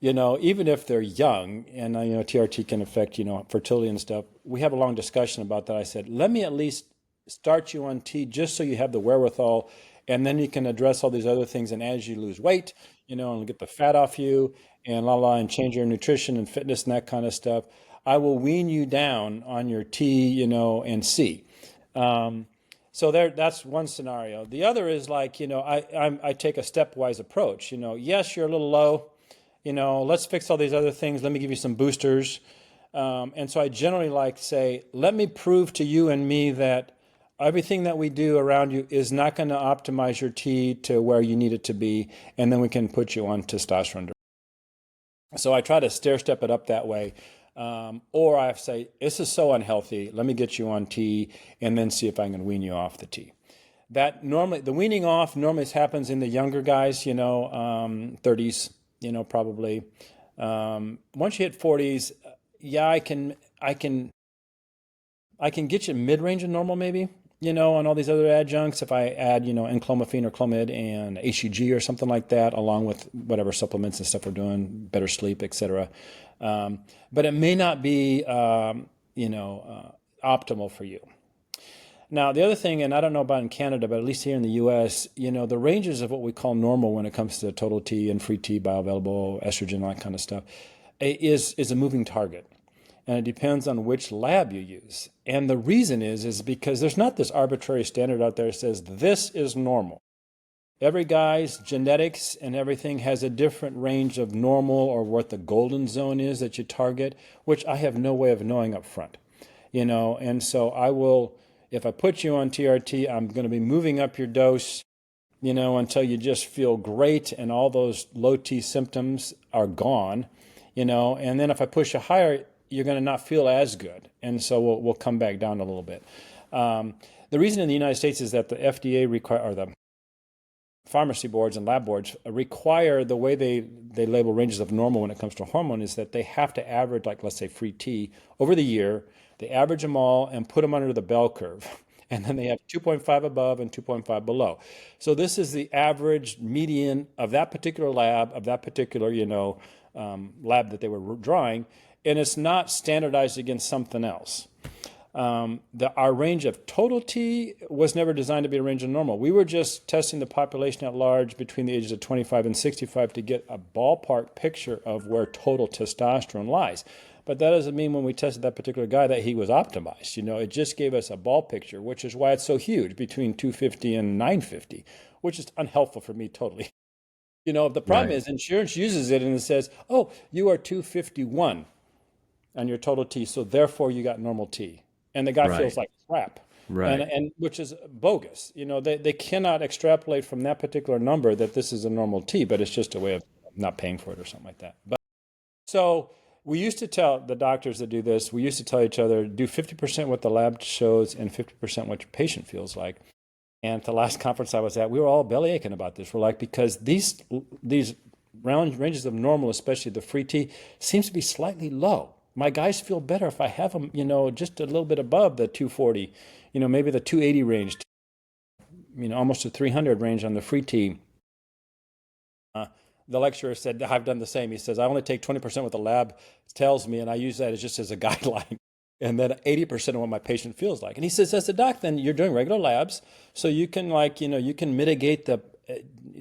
even if they're young, and TRT can affect fertility and stuff. We have a long discussion about that. I said, let me at least start you on T just so you have the wherewithal, and then you can address all these other things. And as you lose weight, and get the fat off you, and and change your nutrition and fitness and that kind of stuff, I will wean you down on your T, and C. So that's one scenario. The other is like, I take a stepwise approach. Yes, you're a little low. Let's fix all these other things. Let me give you some boosters. And so I generally like to say, let me prove to you and me that everything that we do around you is not going to optimize your T to where you need it to be, and then we can put you on testosterone. So I try to stair step it up that way. Or I say, this is so unhealthy. Let me get you on T and then see if I can wean you off the T. That normally, the weaning off normally happens in the younger guys, 30s, probably. Once you hit 40s, yeah, I can get you mid-range of normal maybe, on all these other adjuncts if I add, enclomiphene or Clomid and HCG or something like that, along with whatever supplements and stuff we're doing, better sleep, etc. But it may not be, optimal for you. Now, the other thing, and I don't know about in Canada, but at least here in the U.S., the ranges of what we call normal when it comes to total T and free T, bioavailable estrogen, all that kind of stuff, is a moving target. And it depends on which lab you use. And the reason is because there's not this arbitrary standard out there that says this is normal. Every guy's genetics and everything has a different range of normal or what the golden zone is that you target, which I have no way of knowing up front. And so I will, if I put you on TRT, I'm going to be moving up your dose, until you just feel great and all those low T symptoms are gone, and then if I push you higher, you're going to not feel as good. And so we'll come back down a little bit. The reason in the United States is that the FDA or the pharmacy boards and lab boards require the way they label ranges of normal when it comes to hormone is that they have to average, like let's say free T over the year. They average them all and put them under the bell curve. And then they have 2.5 above and 2.5 below. So this is the average median of that particular lab, of that particular, lab that they were drawing. And it's not standardized against something else. Our range of total T was never designed to be a range of normal. We were just testing the population at large between the ages of 25 and 65 to get a ballpark picture of where total testosterone lies. But that doesn't mean when we tested that particular guy that he was optimized. It just gave us a ball picture, which is why it's so huge between 250 and 950, which is unhelpful for me totally. The problem Right. is insurance uses it and it says, oh, you are 251 on your total T, so therefore you got normal T. And the guy feels Right. like crap. Right. And which is bogus. They cannot extrapolate from that particular number that this is a normal T, but it's just a way of not paying for it or something like that. But so we used to tell the doctors that do this, we used to tell each other, do 50% what the lab shows and 50% what your patient feels like. And at the last conference I was at, we were all belly aching about this. We're like, because these round ranges of normal, especially the free T, seems to be slightly low. My guys feel better if I have them, just a little bit above the 240, maybe the 280 range, almost a 300 range on the free T. The lecturer said, I've done the same. He says, I only take 20% what the lab tells me, and I use that just as a guideline. And then 80% of what my patient feels like. And he says, as a doc, then you're doing regular labs, so you can you can mitigate the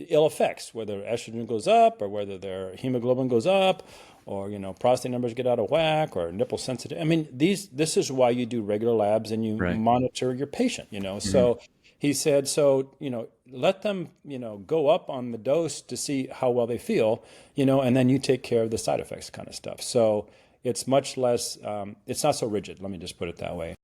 ill effects, whether estrogen goes up or whether their hemoglobin goes up or prostate numbers get out of whack, or nipple sensitive. I mean, this is why you do regular labs and you Right. monitor your patient. Hmm. So he said, so let them go up on the dose to see how well they feel, and then you take care of the side effects kind of stuff. So it's much less. It's not so rigid. Let me just put it that way.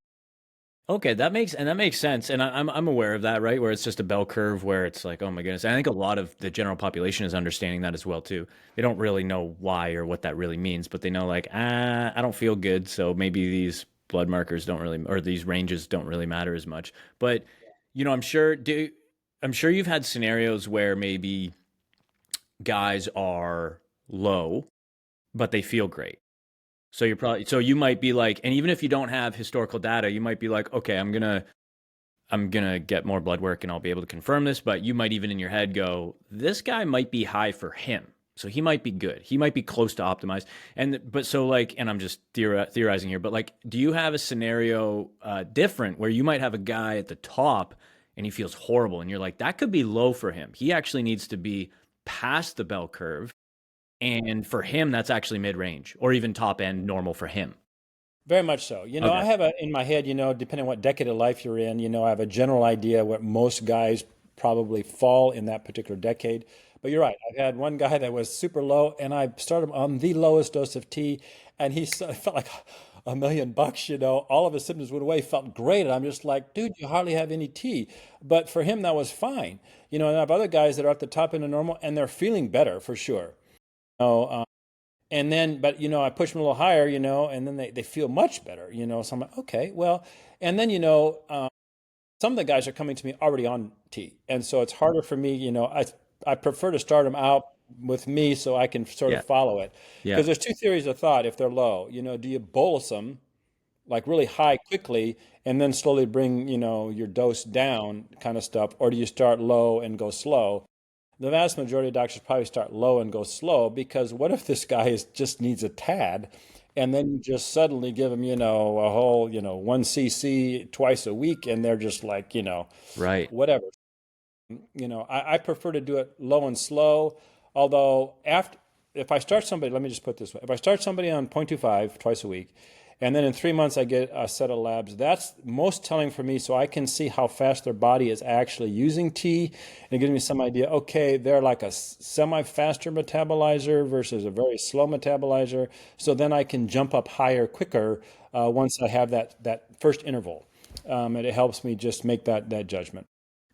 Okay, that makes sense, and I'm aware of that, right? Where it's just a bell curve, where it's like, oh my goodness. And I think a lot of the general population is understanding that as well too. They don't really know why or what that really means, but they know like, I don't feel good, so maybe these blood markers don't really, or these ranges don't really matter as much. But I'm sure you've had scenarios where maybe guys are low, but they feel great. So you might be like, and even if you don't have historical data, you might be like, okay, I'm gonna get more blood work and I'll be able to confirm this. But you might even in your head go, this guy might be high for him. So he might be good. He might be close to optimized. But so like, and I'm just theorizing here, but like, do you have a scenario different where you might have a guy at the top and he feels horrible and you're like, that could be low for him. He actually needs to be past the bell curve. And for him, that's actually mid range or even top end normal for him. Very much so. I Okay. have in my head, depending on what decade of life you're in, I have a general idea what most guys probably fall in that particular decade. But you're right. I've had one guy that was super low, and I started him on the lowest dose of tea, and felt like $1 million. All of his symptoms went away, felt great, and I'm just like, dude, you hardly have any tea. But for him, that was fine. And I have other guys that are at the top end of normal, and they're feeling better for sure. And then, but I push them a little higher, and then they feel much better, So I'm like, okay, well, and then some of the guys are coming to me already on T, and so it's harder for me, I prefer to start them out with me so I can sort Yeah. of follow it, Yeah. because there's two theories of thought if they're low, do you bolus them like really high quickly and then slowly bring your dose down kind of stuff, or do you start low and go slow? The vast majority of doctors probably start low and go slow, because what if this guy just needs a tad, and then you just suddenly give him, a whole, 1 cc twice a week, and they're just like, Right. whatever. I prefer to do it low and slow. Although if I start somebody, let me just put it this way: if I start somebody on 0.25 twice a week, and then in 3 months I get a set of labs, that's most telling for me, so I can see how fast their body is actually using T, and it gives me some idea. Okay, they're like a semi-faster metabolizer versus a very slow metabolizer. So then I can jump up higher quicker once I have that first interval, and it helps me just make that judgment.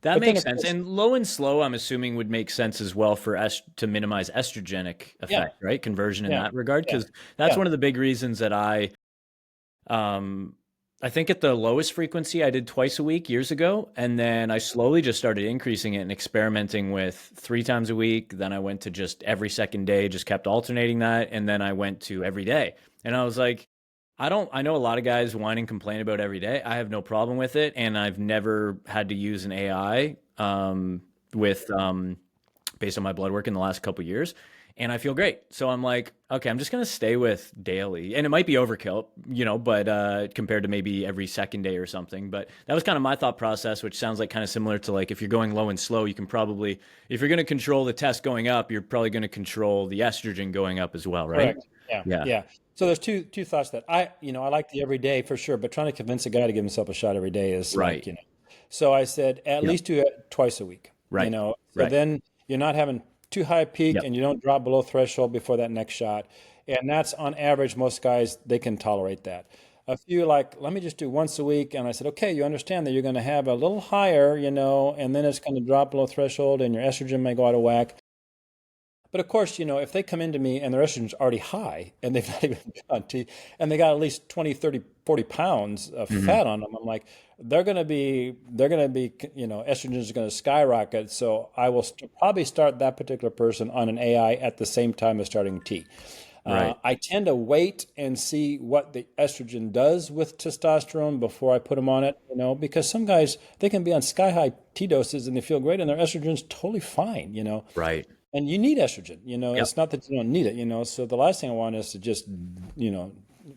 That But then, makes of sense. course, And low and slow, I'm assuming, would make sense as well for to minimize estrogenic yeah, effect, right? Conversion in yeah, that regard, yeah, because that's yeah. one of the big reasons that um, I think at the lowest frequency I did twice a week years ago, and then I slowly just started increasing it and experimenting with 3 times a week. Then I went to just every second day, just kept alternating that, and then I went to every day. And I was like, I know a lot of guys whine and complain about every day. I have no problem with it, and I've never had to use an AI with based on my blood work in the last couple years, and I feel great. So I'm like, okay, I'm just gonna stay with daily, and it might be overkill, but compared to maybe every second day or something. But that was kind of my thought process, which sounds like kind of similar to like if you're going low and slow, you can probably, if you're gonna control the test going up, you're probably gonna control the estrogen going up as well, right? Correct. Yeah, Yeah. yeah. So there's two thoughts that I like the everyday for sure, but trying to convince a guy to give himself a shot every day is like, Right. So I said at Yep. least do it twice a week, Right. So Right. then you're not having too high a peak Yep. and you don't drop below threshold before that next shot. And that's on average, most guys, they can tolerate that. A few like, let me just do once a week. And I said, okay, you understand that you're going to have a little higher, and then it's going to drop below threshold and your estrogen may go out of whack. But of course, if they come into me and their estrogen's already high and they've not even gone T, and they got at least 20, 30, 40 pounds of Hmm. fat on them, I'm like, they're going to be, estrogen is going to skyrocket. So I will probably start that particular person on an AI at the same time as starting T. Right. I tend to wait and see what the estrogen does with testosterone before I put them on it, because some guys, they can be on sky high T doses and they feel great and their estrogen's totally fine. Right. And you need estrogen, Yep. it's not that you don't need it, So the last thing I want is to just, you know,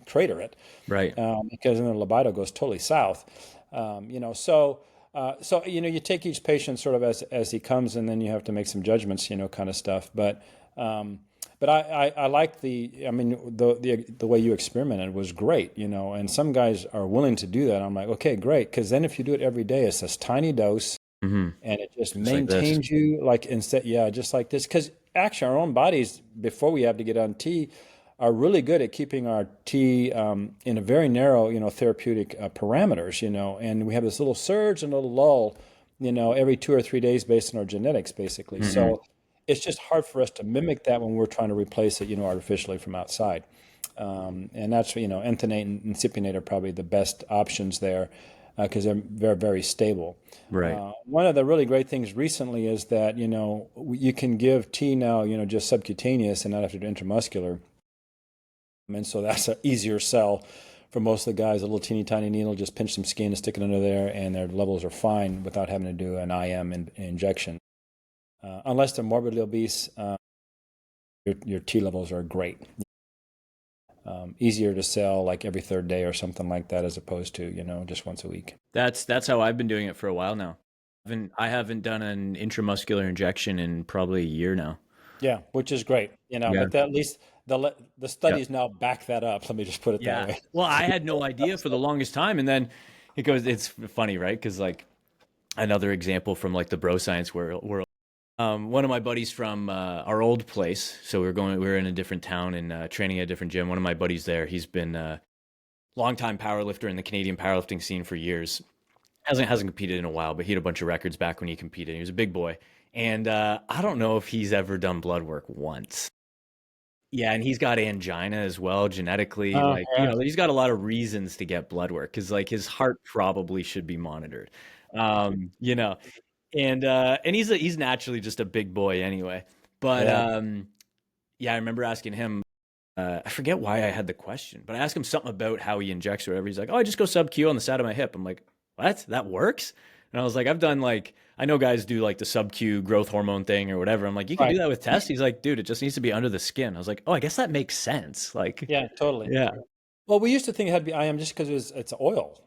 crater it, Right. because then the libido goes totally south. So you take each patient sort of as he comes, and then you have to make some judgments, kind of stuff. But But I like I mean, the way you experimented was great, you know, and some guys are willing to do that. I'm like, okay, great. Because then if you do it every day, it's this tiny dose Hmm. and it just Just like this. maintains you like instead, yeah, just like this. Because actually, our own bodies, before we have to get on T, are really good at keeping our T in a very narrow, you know, therapeutic parameters, you know, and we have this little surge and a little lull, you know, every 2 or 3 days based on our genetics, basically. Hmm. So it's just hard for us to mimic that when we're trying to replace it, you know, artificially from outside. And that's, you know, ethynate and cypionate are probably the best options there because they're very, very stable. Right. One of the really great things recently is that, you know, you can give T now, you know, just subcutaneous and not have to do intramuscular. And so that's an easier sell for most of the guys. A little teeny tiny needle, just pinch some skin and stick it under there, and their levels are fine without having to do an IM injection. Unless they're morbidly obese, your T levels are great. Easier to sell like every third day or something like that, as opposed to, you know, just once a week. That's how I've been doing it for a while now. I haven't done an intramuscular injection in probably a year now. Yeah, which is great, you know. Yeah. But at least the Yeah. studies now back that up. Let me just put it that Yeah. way. Well, I had no idea for the longest time, and then it's funny, right? Because like another example from like the bro science world. One of my buddies from our old place, so we were in a different town and training at a different gym. One of my buddies there, he's been a longtime power lifter in the Canadian powerlifting scene for years. Hasn't competed in a while, but he had a bunch of records back when he competed. He was a big boy, and I don't know if he's ever done blood work once. Yeah, and he's got angina as well, genetically. Oh, Like, yeah, he's got a lot of reasons to get blood work because, like, his heart probably should be monitored. You know, and he's naturally just a big boy anyway. But yeah. yeah, I remember asking him. I forget why I had the question, but I asked him something about how he injects or whatever. He's like, "Oh, I just go sub Q on the side of my hip." I'm like, "What? That works?" And I was like, "I've done like I know guys do like the sub Q growth hormone thing or whatever." I'm like, "You could do Right. that with test." He's like, "Dude, it just needs to be under the skin." I was like, "Oh, I guess that makes sense." Like, Yeah, totally. yeah, Well, we used to think it had to be IM just because it's oil,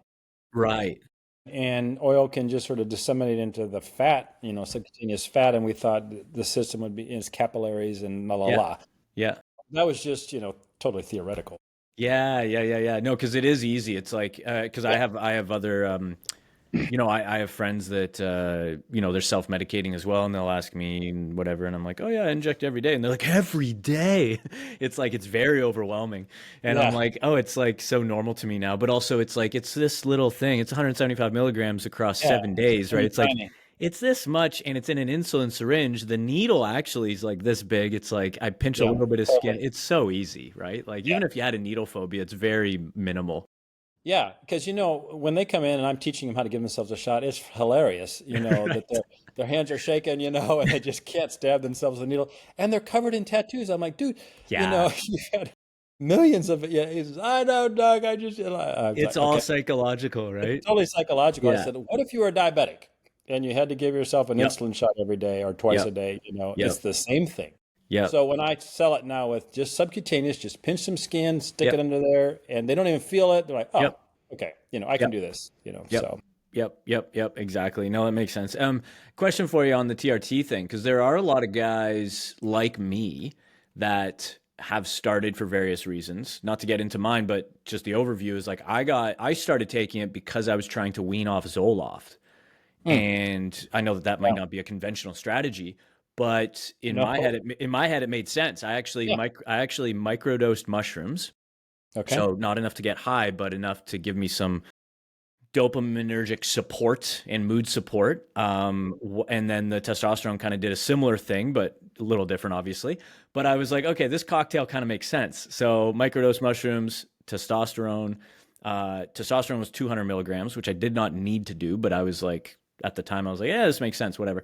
right, and oil can just sort of disseminate into the fat, you know, subcutaneous fat, and we thought the system would be in its capillaries and la la yeah, la. yeah. That was just, you know, totally theoretical. Yeah, yeah, yeah, yeah. No, because it is easy. It's like because Yeah, I have other I have friends that they're self-medicating as well, and they'll ask me and whatever, and I'm like, oh yeah, I inject every day, and they're like, every day. It's like it's very overwhelming, and I'm yeah, like, oh, it's like so normal to me now, but also it's like it's this little thing. It's 175 milligrams across yeah. 7 days, right? Teeny It's like tiny. it's this much, and it's in an insulin syringe. The needle actually is like this big. It's like I pinch a Yeah, little bit of skin. totally. It's so easy, right? Like Yeah. even if you had a needle phobia, it's very minimal. Yeah, because you know when they come in and I'm teaching them how to give themselves a shot, it's hilarious. You know that their hands are shaking, you know, and they just can't stab themselves with a needle, and they're covered in tattoos. I'm like, dude, you Yeah, know, you've had millions of it. Yeah, he says, I know, Doug. I just, you know, I was it's like, all okay, psychological, it's right? totally psychological. I Yeah. said, what if you were a diabetic and you had to give yourself an Yep. insulin shot every day or twice a Yep. day? You know, it's Yep. the same thing. Yep. So when I sell it now with just subcutaneous, just pinch some skin, stick it Yep. under there, and they don't even feel it. They're like, oh, Yep. okay, you know, I can Yep. do this. You know, Yep. so Yep. Yep. Yep. Exactly. No, that makes sense. Question for you on the TRT thing, because there are a lot of guys like me that have started for various reasons. Not to get into mine, but just the overview is like I started taking it because I was trying to wean off Zoloft. hmm, And I know that that might yeah, not be a conventional strategy, but no, in my head, it made sense. yeah, I actually microdosed mushrooms. okay, So not enough to get high, but enough to give me some dopaminergic support and mood support. And then the testosterone kind of did a similar thing, but a little different, obviously. But I was like, okay, this cocktail kind of makes sense. So microdose mushrooms, testosterone. Testosterone was 200 milligrams, which I did not need to do, but I was like, at the time, I was like, yeah, this makes sense, whatever.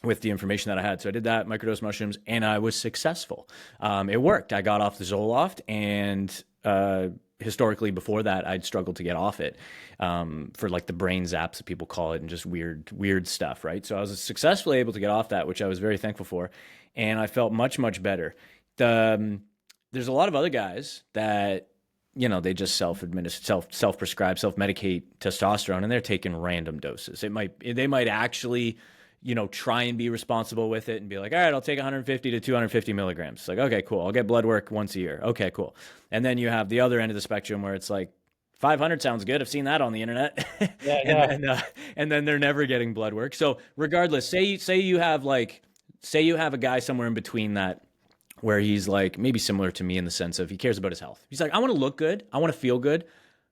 With the information that I had. So I did that, microdose mushrooms, and I was successful. It worked. I got off the Zoloft, and historically before that, I'd struggled to get off it for like the brain zaps that people call it, and just weird stuff, right? So I was successfully able to get off that, which I was very thankful for, and I felt much better. There's a lot of other guys that they just self-administer, self-prescribe, self-medicate testosterone, and they're taking random doses. They might actually try and be responsible with it and be like, all right, I'll take 150 to 250 milligrams. It's like, okay, cool. I'll get blood work once a year. Okay, cool. And then you have the other end of the spectrum where it's like 500 sounds good. I've seen that on the internet. Yeah, and yeah. then they're never getting blood work. So regardless, say you have a guy somewhere in between that where he's like maybe similar to me in the sense of he cares about his health. He's like, I want to look good, I want to feel good,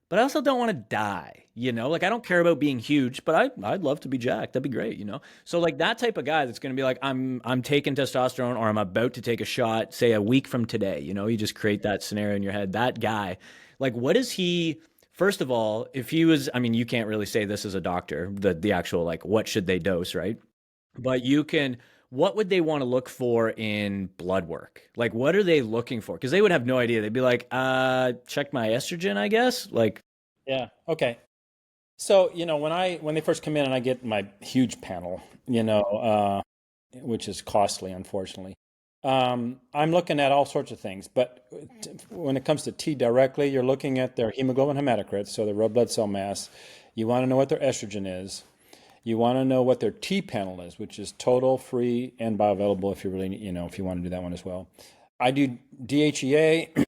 but I also don't want to die. Like I don't care about being huge, but I'd love to be jacked. That'd be great. So like that type of guy that's going to be like, I'm taking testosterone or I'm about to take a shot, say a week from today. You just create that scenario in your head. That guy, like, what is he? First of all, if he was, I mean, you can't really say this as a doctor, the actual like what should they dose, right? But what would they want to look for in blood work? Like, what are they looking for? Because they would have no idea. They'd be like, check my estrogen, I guess. Like, Yeah. Okay. So, when they first come in and I get my huge panel, which is costly, unfortunately, I'm looking at all sorts of things. But when it comes to T directly, you're looking at their hemoglobin hematocrit, so the red blood cell mass. You want to know what their estrogen is. You want to know what their T panel is, which is total, free, and bioavailable if you really, if you want to do that one as well. I do DHEA.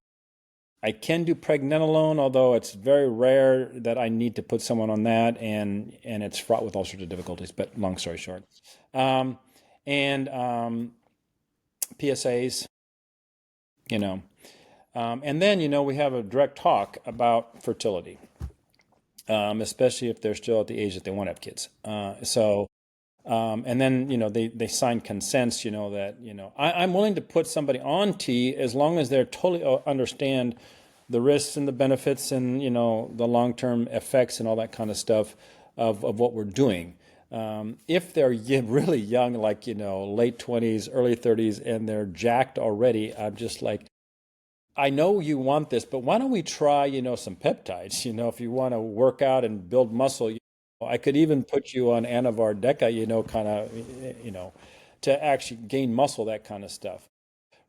I can do pregnenolone, although it's very rare that I need to put someone on that, and it's fraught with all sorts of difficulties. But long story short, and PSAs, and then we have a direct talk about fertility, especially if they're still at the age that they want to have kids. And then they sign consents. That I'm willing to put somebody on T as long as they're totally understand the risks and the benefits and the long-term effects and all that kind of stuff of what we're doing. If they're really young, like late 20s, early 30s, and they're jacked already, I'm just like, I know you want this, but why don't we try some peptides? If you want to work out and build muscle. I could even put you on Anavar Deca, kind of, to actually gain muscle, that kind of stuff.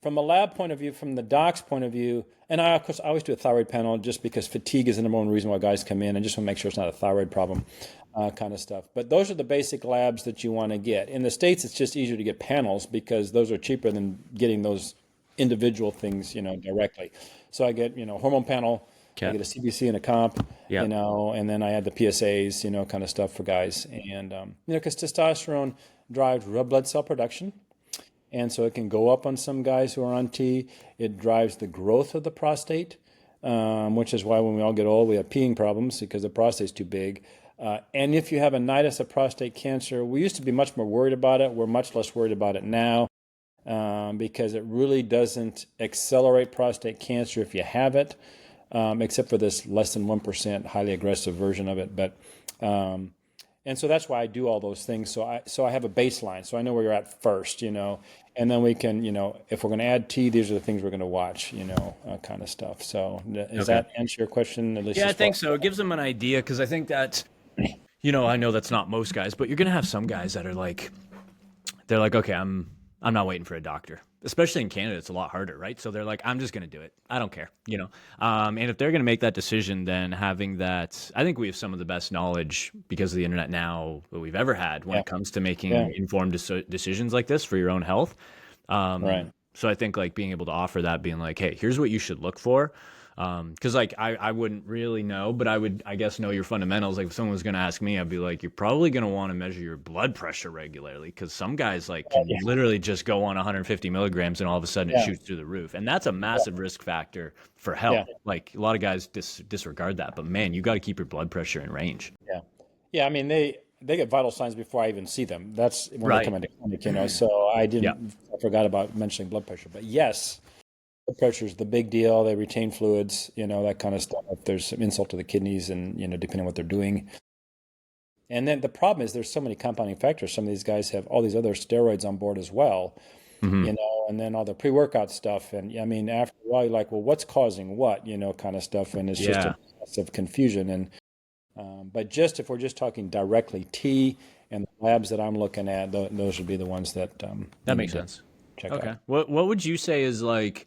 From a lab point of view, from the doc's point of view, and of course, I always do a thyroid panel just because fatigue is the number one reason why guys come in. I just want to make sure it's not a thyroid problem, kind of stuff. But those are the basic labs that you want to get. In the States, it's just easier to get panels because those are cheaper than getting those individual things, directly. So I get, hormone panel. okay. I get a CBC and a comp, Yeah. And then I add the PSAs, kind of stuff for guys. And, because testosterone drives red blood cell production. And so it can go up on some guys who are on T. It drives the growth of the prostate, which is why when we all get old, we have peeing problems because the prostate's too big. And if you have a nidus of prostate cancer, we used to be much more worried about it. We're much less worried about it now because it really doesn't accelerate prostate cancer if you have it. Except for this less than 1% highly aggressive version of it. But and so that's why I do all those things. So I have a baseline, so I know where you're at first, and then we can, if we're going to add T, these are the things we're going to watch, kind of stuff. So does that answer your question? At least Yeah, I think so. It gives them an idea because I think that, I know that's not most guys, but you're going to have some guys that are like, they're like, okay, I'm not waiting for a doctor. Especially in Canada, it's a lot harder, right? So they're like, I'm just going to do it. I don't care, And if they're going to make that decision, then having that, I think we have some of the best knowledge because of the internet now that we've ever had when it comes to making informed decisions like this for your own health. Right. So I think like being able to offer that, being like, hey, here's what you should look for. Because like I wouldn't really know, but I would, I guess, know your fundamentals. Like if someone was going to ask me, I'd be like, you're probably going to want to measure your blood pressure regularly because some guys like can literally just go on 150 milligrams and all of a sudden it shoots through the roof, and that's a massive risk factor for health. Like a lot of guys disregard that, but man, you got to keep your blood pressure in range. Yeah. I mean, they get vital signs before I even see them. That's when they come into clinic, So I forgot about mentioning blood pressure, but yes. Blood pressure is the big deal. They retain fluids, that kind of stuff. If there's some insult to the kidneys and, depending on what they're doing. And then the problem is there's so many compounding factors. Some of these guys have all these other steroids on board as well, and then all the pre-workout stuff. And I mean, after a while, you're like, well, what's causing what, kind of stuff. And it's just a process of confusion. And, but just if we're just talking directly T and the labs that I'm looking at, those would be the ones that, that makes sense. Check okay. out. What would you say is like,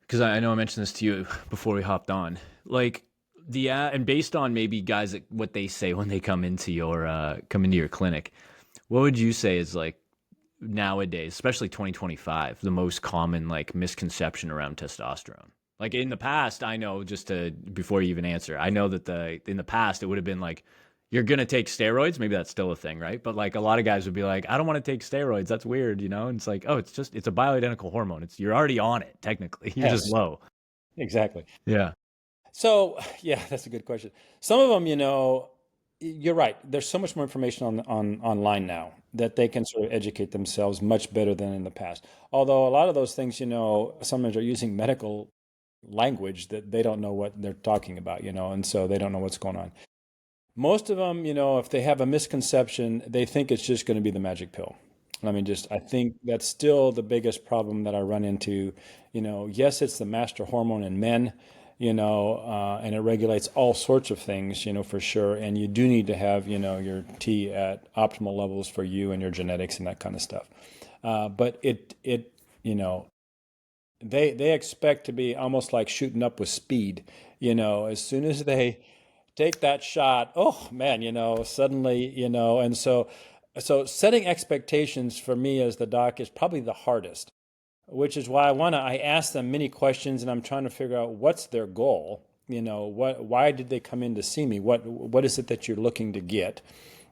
because I know I mentioned this to you before we hopped on, like and based on maybe guys what they say when they come into your clinic, What would you say is like nowadays, especially 2025, the most common like misconception around testosterone? Like in the past, I know just to before you even answer, I know that the in the past it would have been like you're gonna take steroids. Maybe that's still a thing, right? But like a lot of guys would be like, I don't want to take steroids. That's weird, you know? And it's like, oh, it's a bioidentical hormone. It's you're already on it, technically. You're just Yes, low. exactly. Yeah. So, yeah, that's a good question. Some of them, you're right. There's so much more information on online now that they can sort of educate themselves much better than in the past. Although a lot of those things, sometimes are using medical language that they don't know what they're talking about, and so they don't know what's going on. Most of them, if they have a misconception, they think it's just going to be the magic pill. I think that's still the biggest problem that I run into. Yes, it's the master hormone in men, and it regulates all sorts of things, for sure. And you do need to have, your T at optimal levels for you and your genetics and that kind of stuff. But you know, they expect to be almost like shooting up with speed. As soon as they take that shot, oh man, suddenly, and so setting expectations for me as the doc is probably the hardest, which is why I ask them many questions and I'm trying to figure out what's their goal. Why did they come in to see me? What is it that you're looking to get?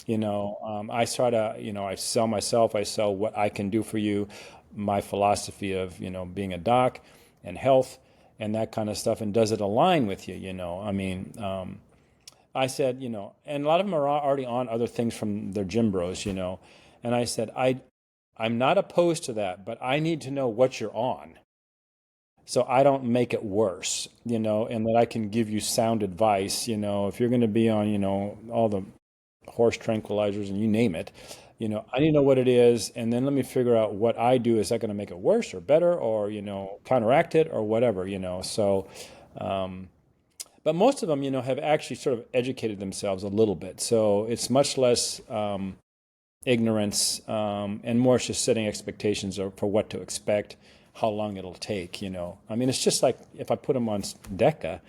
I try to, I sell myself, I sell what I can do for you, my philosophy of, being a doc and health and that kind of stuff. And does it align with you? I said, and a lot of them are already on other things from their gym bros, and I said, I'm not opposed to that, but I need to know what you're on so I don't make it worse, and that I can give you sound advice, if you're going to be on, all the horse tranquilizers and you name it, I need to know what it is, and then let me figure out what I do. Is that going to make it worse or better or, counteract it or whatever, so, but most of them, have actually sort of educated themselves a little bit. So it's much less ignorance and more just setting expectations for what to expect, how long it'll take, it's just like if I put them on DECA,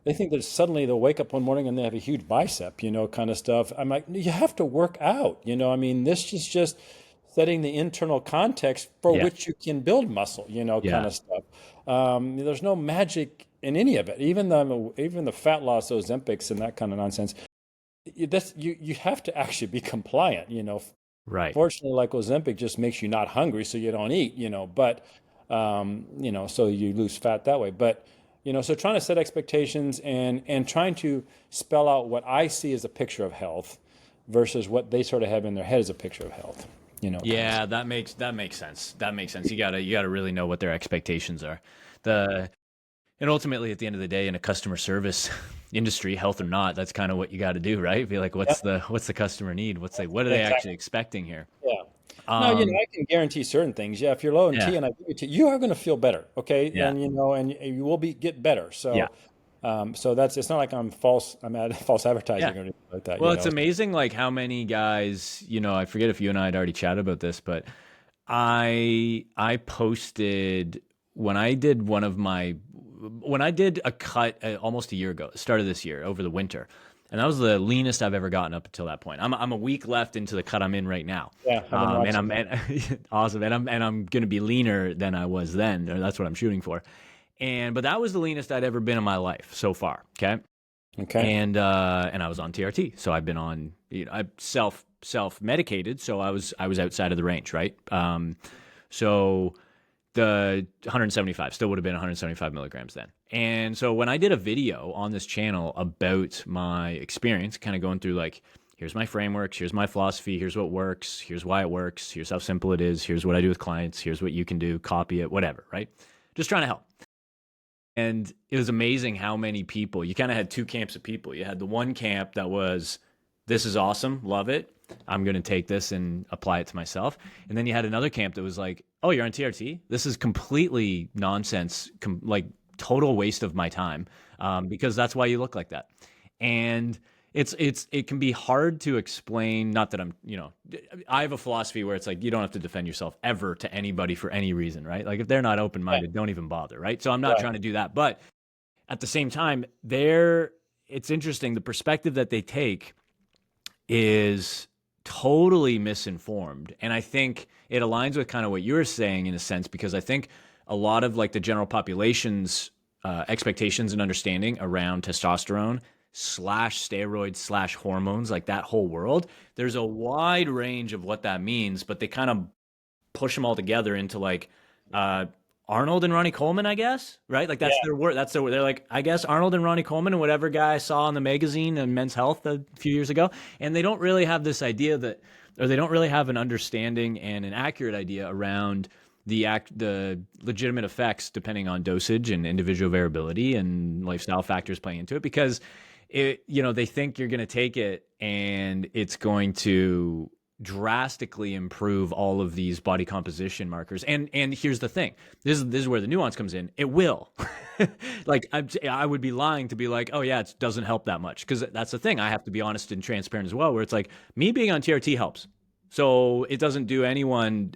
they think that suddenly they'll wake up one morning and they have a huge bicep, kind of stuff. I'm like, you have to work out, this is just setting the internal context for Yeah. which you can build muscle, kind Yeah. of stuff. There's no magic in any of it, even the fat loss, Ozempics and that kind of nonsense. You have to actually be compliant, Right. Fortunately, like Ozempic just makes you not hungry, so you don't eat, but so you lose fat that way. But so trying to set expectations and trying to spell out what I see as a picture of health versus what they sort of have in their head as a picture of health, kind of Yeah, stuff. that makes sense. That makes sense. You gotta really know what their expectations are. The And ultimately, at the end of the day, in a customer service industry, health or not, that's kind of what you got to do, right? Be like, Yeah, what's the customer need? What are they actually exactly. expecting here? Yeah. Now, Um, I can guarantee certain things. Yeah, if you're low in yeah, T and I give you T, you are going to feel better, okay? yeah, And you will get better. yeah, So it's not like I'm at false yeah. advertising or anything like that, Well, it's amazing, like how many guys, I forget if you and I had already chatted about this, but I posted when I did one of my when I did a cut almost a year ago, start of this year over the winter, and that was the leanest I've ever gotten up until that point. I'm a week left into the cut I'm in right now, Yeah, I've been and watching I'm that. awesome, and I'm gonna be leaner than I was then, or that's what I'm shooting for. But that was the leanest I'd ever been in my life so far. Okay, Okay. and I was on TRT, so I've been on I self medicated, so I was outside of the range, right? So the 175 still would have been 175 milligrams then. And so when I did a video on this channel about my experience, kind of going through like, here's my frameworks, here's my philosophy, here's what works, here's why it works, here's how simple it is, here's what I do with clients, here's what you can do, copy it, whatever, right? Just trying to help. And it was amazing how many people, you kind of had two camps of people. You had the one camp that was, this is awesome, love it. I'm going to take this and apply it to myself. And then you had another camp that was like, oh, you're on TRT? This is completely nonsense, like total waste of my time, because that's why you look like that. And it can be hard to explain. Not that I have a philosophy where it's like you don't have to defend yourself ever to anybody for any reason, right? Like if they're not open Yeah, minded, don't even bother, right? So I'm not right. trying to do that, but at the same time, it's interesting the perspective that they take is totally misinformed. And I think it aligns with kind of what you're saying in a sense, because I think a lot of like the general population's expectations and understanding around testosterone slash steroids slash hormones, like that whole world, there's a wide range of what that means, but they kind of push them all together into like uh, Arnold and Ronnie Coleman, I guess, right? Like that's Yeah. their word. That's their word. They're like, I guess Arnold and Ronnie Coleman and whatever guy I saw in the magazine and Men's Health a few years ago, and they don't really have this idea that, or they don't really have an understanding and an accurate idea around the legitimate effects depending on dosage and individual variability and lifestyle factors playing into it, because they think you're going to take it and it's going to drastically improve all of these body composition markers. And here's the thing. This is where the nuance comes in. It will. Like I would be lying to be like, oh yeah, it doesn't help that much, because that's the thing. I have to be honest and transparent as well, where it's like me being on TRT helps. So it doesn't do anyone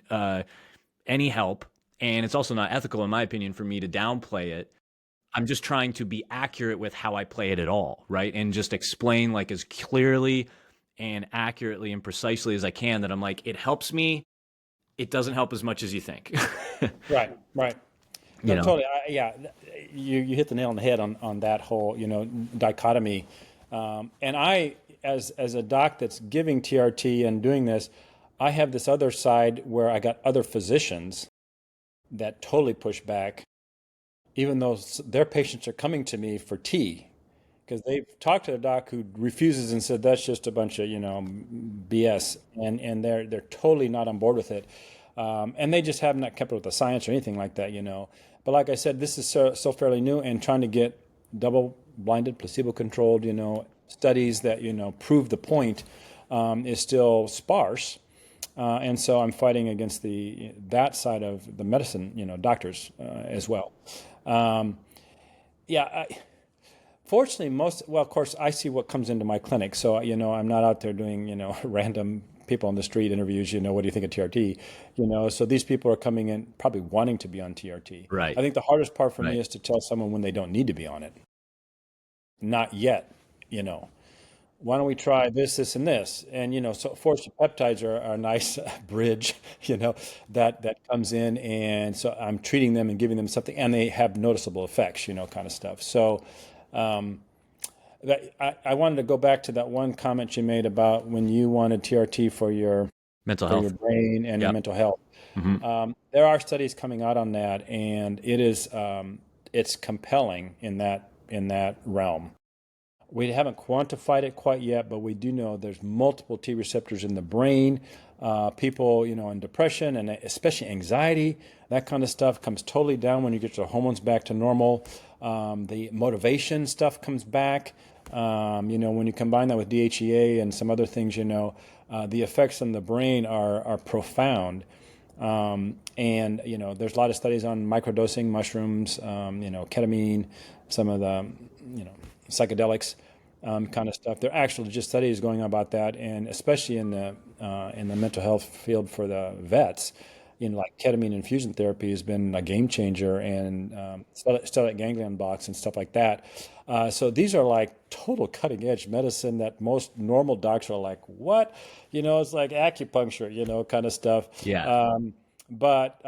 any help, and it's also not ethical in my opinion for me to downplay it. I'm just trying to be accurate with how I play it at all, right? And just explain like as clearly and accurately and precisely as I can that I'm like, it helps me. It doesn't help as much as you think. Right, right. you No, know? totally. Yeah, you hit the nail on the head on that whole dichotomy. And I, as a doc that's giving TRT and doing this, I have this other side where I got other physicians that totally push back, even though their patients are coming to me for T, because they've talked to a doc who refuses and said that's just a bunch of BS, and they're totally not on board with it, and they just have not kept up with the science or anything like that. But like I said, this is so fairly new, and trying to get double-blinded, placebo-controlled, studies that prove the point is still sparse. And so I'm fighting against that side of the medicine, doctors as well. Yeah, fortunately, of course, I see what comes into my clinic. So, I'm not out there doing, random people on the street interviews, what do you think of TRT? So these people are coming in probably wanting to be on TRT. Right. I think the hardest part for me Right. is to tell someone when they don't need to be on it. Not yet, why don't we try this, and this? And, so fortunately, peptides are a nice bridge, that comes in. And so I'm treating them and giving them something, and they have noticeable effects, kind of stuff. So I wanted to go back to that one comment you made about when you wanted TRT for your Mental for your health. brain and your Yep. mental health. There are studies coming out on that, and it's compelling in that realm. We haven't quantified it quite yet, but we do know there's multiple T receptors in the brain. People, in depression and especially anxiety, that kind of stuff comes totally down when you get your hormones back to normal. The motivation stuff comes back. When you combine that with DHEA and some other things, the effects on the brain are profound. And there's a lot of studies on microdosing mushrooms, ketamine, some of the, psychedelics, kind of stuff. There are actually just studies going on about that, and especially in the mental health field for the vets, like ketamine infusion therapy has been a game changer, and stellate ganglion blocks and stuff like that. So these are like total cutting edge medicine that most normal docs are like, what? It's like acupuncture, kind of stuff. Yeah. But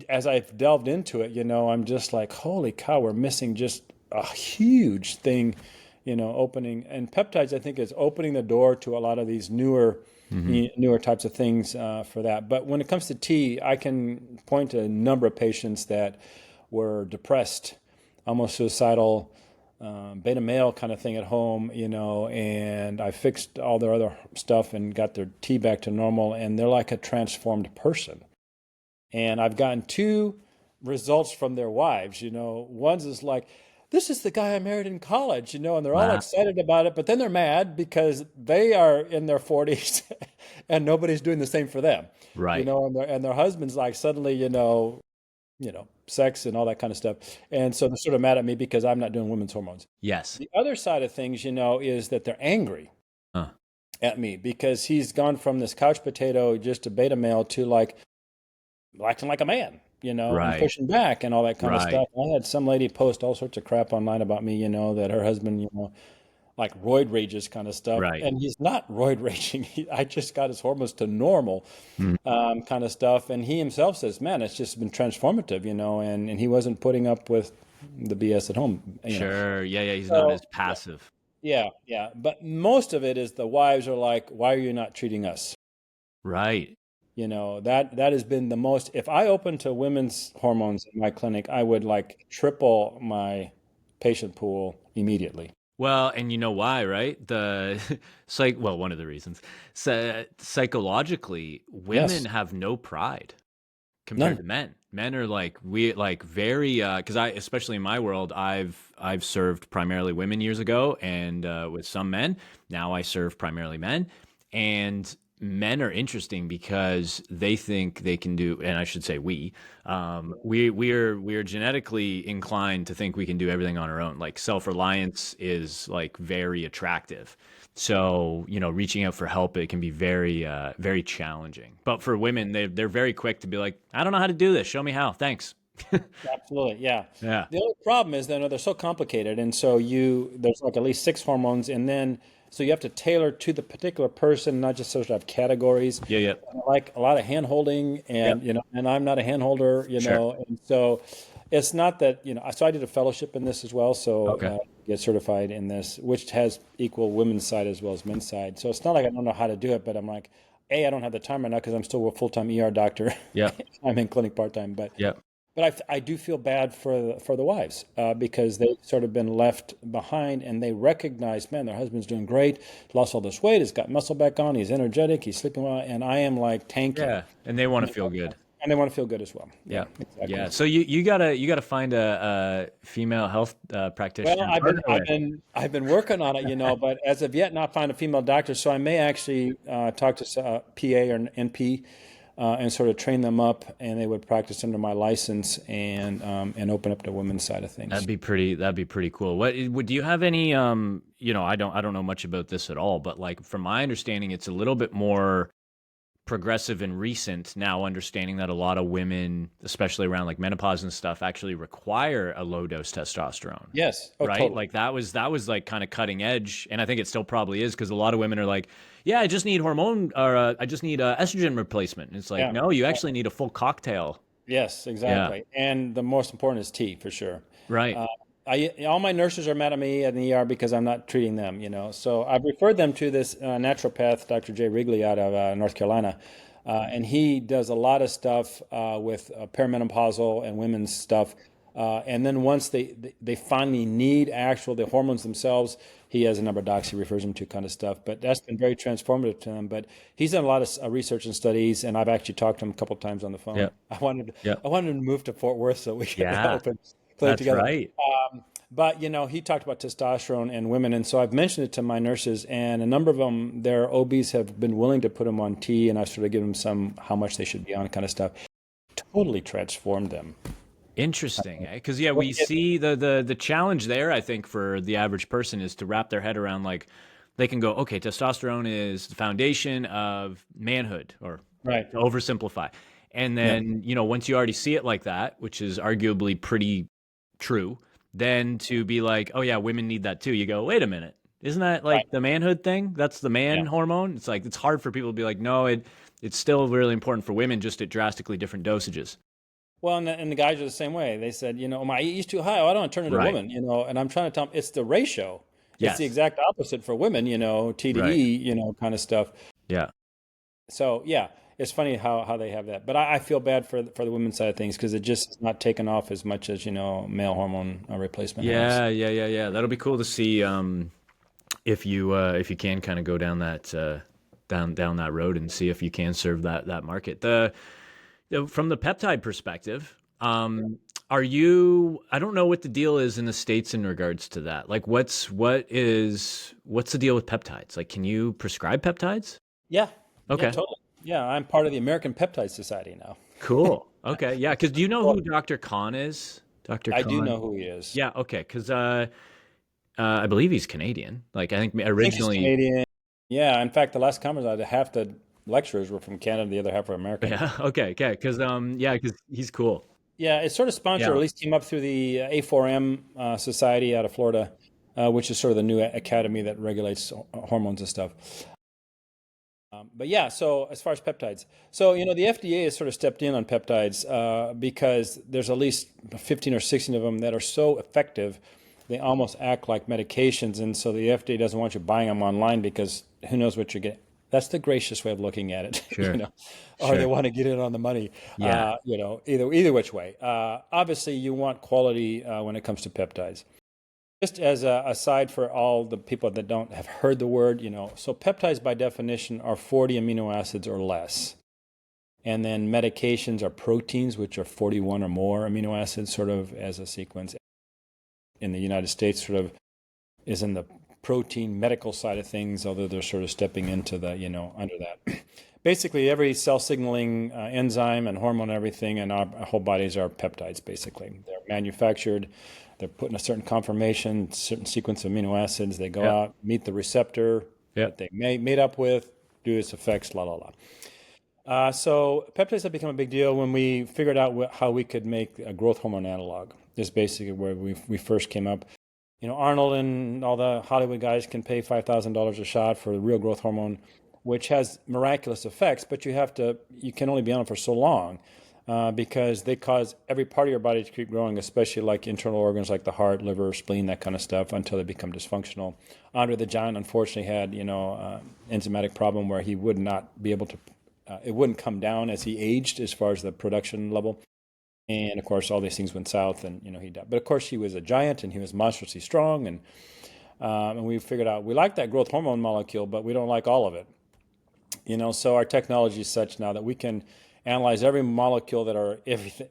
as I've delved into it, I'm just like, holy cow, we're missing just a huge thing, opening. And peptides, I think, is opening the door to a lot of these newer types of things for that. But when it comes to T, I can point to a number of patients that were depressed, almost suicidal, beta male kind of thing at home, and I fixed all their other stuff and got their T back to normal, and they're like a transformed person. And I've gotten two results from their wives. One's is like, this is the guy I married in college, and they're all Wow. excited about it, but then they're mad because they are in their 40s and nobody's doing the same for them, Right. and their husband's like suddenly, sex and all that kind of stuff. And so they're sort of mad at me because I'm not doing women's hormones. Yes. The other side of things, is that they're angry Huh. at me because he's gone from this couch potato, just a beta male, to like acting like a man, and Right. pushing back and all that kind of Right. stuff. I had some lady post all sorts of crap online about me, that her husband, like roid rages kind of stuff, Right. and he's not roid raging. I just got his hormones to normal, Mm. kind of stuff. And he himself says, "Man, it's just been transformative," and he wasn't putting up with the BS at home. Sure. Yeah, yeah. He's not So as passive. yeah, yeah. But most of it is the wives are like, "Why are you not treating us?" Right. That has been the most. If I opened to women's hormones in my clinic, I would like triple my patient pool immediately. Well, and you know why, right? One of the reasons. Psychologically, women Yes, have no pride compared none. to men. Men are like we like very because I especially in my world I've served primarily women years ago and with some men. Now I serve primarily men, and men are interesting because they think they can do, and I should say we are genetically inclined to think we can do everything on our own. Like self-reliance is like very attractive. So, reaching out for help, it can be very challenging. But for women, they're very quick to be like, I don't know how to do this. Show me how. Thanks. Absolutely, yeah. Yeah. The only problem is that they're so complicated, and so there's like at least six hormones, and then so you have to tailor to the particular person, not just sort of categories. Yeah. Yeah. And I like a lot of hand holding, Yep. and I'm not a hand holder, Sure. and so it's not that So I did a fellowship in this as well, so Okay. get certified in this, which has equal women's side as well as men's side. So it's not like I don't know how to do it, but I'm like, I don't have the time right now because I'm still a full-time ER doctor. Yep. I'm in clinic part-time, but. Yep. But I do feel bad for the wives because they've sort of been left behind, and they recognize, man, their husband's doing great, lost all this weight, he's got muscle back on, he's energetic, he's sleeping well, and I am like tanking, Yeah. And they want to feel good. and they want to feel good as well. Yeah. Yeah, exactly. Yeah. So you gotta find a female health Well, practitioner to partner with. I've been working on it, but as of yet, not find a female doctor. So I may actually talk to PA or an NP and sort of train them up, and they would practice under my license and open up the women's side of things. That'd be pretty cool. Do you have any I don't know much about this at all, but like from my understanding, it's a little bit more progressive and recent now, understanding that a lot of women, especially around like menopause and stuff, actually require a low dose testosterone. Yes. Oh, Right? totally. Like that was like kind of cutting edge, and I think it still probably is because a lot of women are like, yeah, I just need hormone or I just need estrogen replacement. And it's like, Yeah. no, you actually need a full cocktail. Yes, Yeah. exactly. And the most important is tea for sure. Right. Uh, all my nurses are mad at me at the ER because I'm not treating them, So I've referred them to this naturopath, Dr. Jay Wrigley out of North Carolina. And he does a lot of stuff with perimenopausal and women's stuff. And then once they finally need the hormones themselves, he has a number of docs he refers them to kind of stuff. But that's been very transformative to him. But he's done a lot of research and studies, and I've actually talked to him a couple of times on the phone. Yep. I wanted Yep. I wanted him to move to Fort Worth so we could Yeah. open clinic That's together. right. But he talked about testosterone in women, and so I've mentioned it to my nurses, and a number of them, their OBs have been willing to put them on T, and I sort of give them how much they should be on, kind of stuff. Totally transformed them. Interesting, because yeah, we see the challenge there. I think for the average person is to wrap their head around like they can go, okay, testosterone is the foundation of manhood, or Right. to oversimplify, and Yeah. then once you already see it like that, which is arguably pretty true, then to be like, oh yeah, women need that too. You go, wait a minute, isn't that Right. like the manhood thing? That's the man Yeah. hormone. It's like it's hard for people to be like, no, it's still really important for women, just at drastically different dosages. Well, and the guys are the same way. They said, my E's too high. Oh, I don't want to turn into a Right. woman, and I'm trying to tell them it's the ratio. It's the Yes. exact opposite for women, T to Right. E, kind of stuff. Yeah. So yeah, it's funny how they have that. But I feel bad for the women's side of things because it just is not taken off as much as, male hormone replacement has. Yeah, yeah, yeah, yeah. That'll be cool to see if you can kind of go down that down that road and see if you can serve that market. From the peptide perspective, I don't know what the deal is in the States in regards to that. Like what's the deal with peptides? Like can you prescribe peptides? Yeah, yeah, Okay. totally. Yeah, I'm part of the American Peptide Society now. Cool. Okay. Yeah, cuz do you know who Dr. Khan is? Dr. I do Khan? know who he is. Yeah, okay, cuz I believe he's Canadian. Like I think I think he's originally. Canadian. Yeah, in fact, the last conference I had, half the lecturers were from Canada, the other half were American. Yeah. Okay. Okay. Because he's cool. Yeah, it's sort of sponsored, or Yeah. at least came up through the A4M Society out of Florida. which is sort of the new academy that regulates hormones and stuff. But yeah, so as far as peptides, so the FDA has sort of stepped in on peptides because there's at least 15 or 16 of them that are so effective, they almost act like medications, and so the FDA doesn't want you buying them online because who knows what you're getting. That's the gracious way of looking at it, Sure. or they Sure. want to get in on the money, Yeah. either which way. Obviously, you want quality when it comes to peptides. Just as a aside for all the people that don't have heard the word, so peptides by definition are 40 amino acids or less. And then medications are proteins, which are 41 or more amino acids, sort of as a sequence. In the United States, sort of is in the protein medical side of things, although they're sort of stepping into the, under that. Basically, every cell signaling enzyme and hormone and everything in our whole bodies are peptides, basically. They're manufactured, they're put in a certain conformation, certain sequence of amino acids. They go Yep. out, meet the receptor Yep. that they made up with, do its effects, la, la, la. So peptides have become a big deal when we figured out how we could make a growth hormone analog. This is basically where we first came up. Arnold and all the Hollywood guys can pay $5,000 a shot for the real growth hormone, which has miraculous effects, but you can only be on it for so long because they cause every part of your body to keep growing, especially like internal organs like the heart, liver, spleen, that kind of stuff, until they become dysfunctional. Andre the Giant unfortunately had, enzymatic problem where he would not be able to, it wouldn't come down as he aged as far as the production level. And of course, all these things went south, and he died. But of course, he was a giant, and he was monstrously strong, and we figured out we like that growth hormone molecule, but we don't like all of it. So our technology is such now that we can analyze every molecule that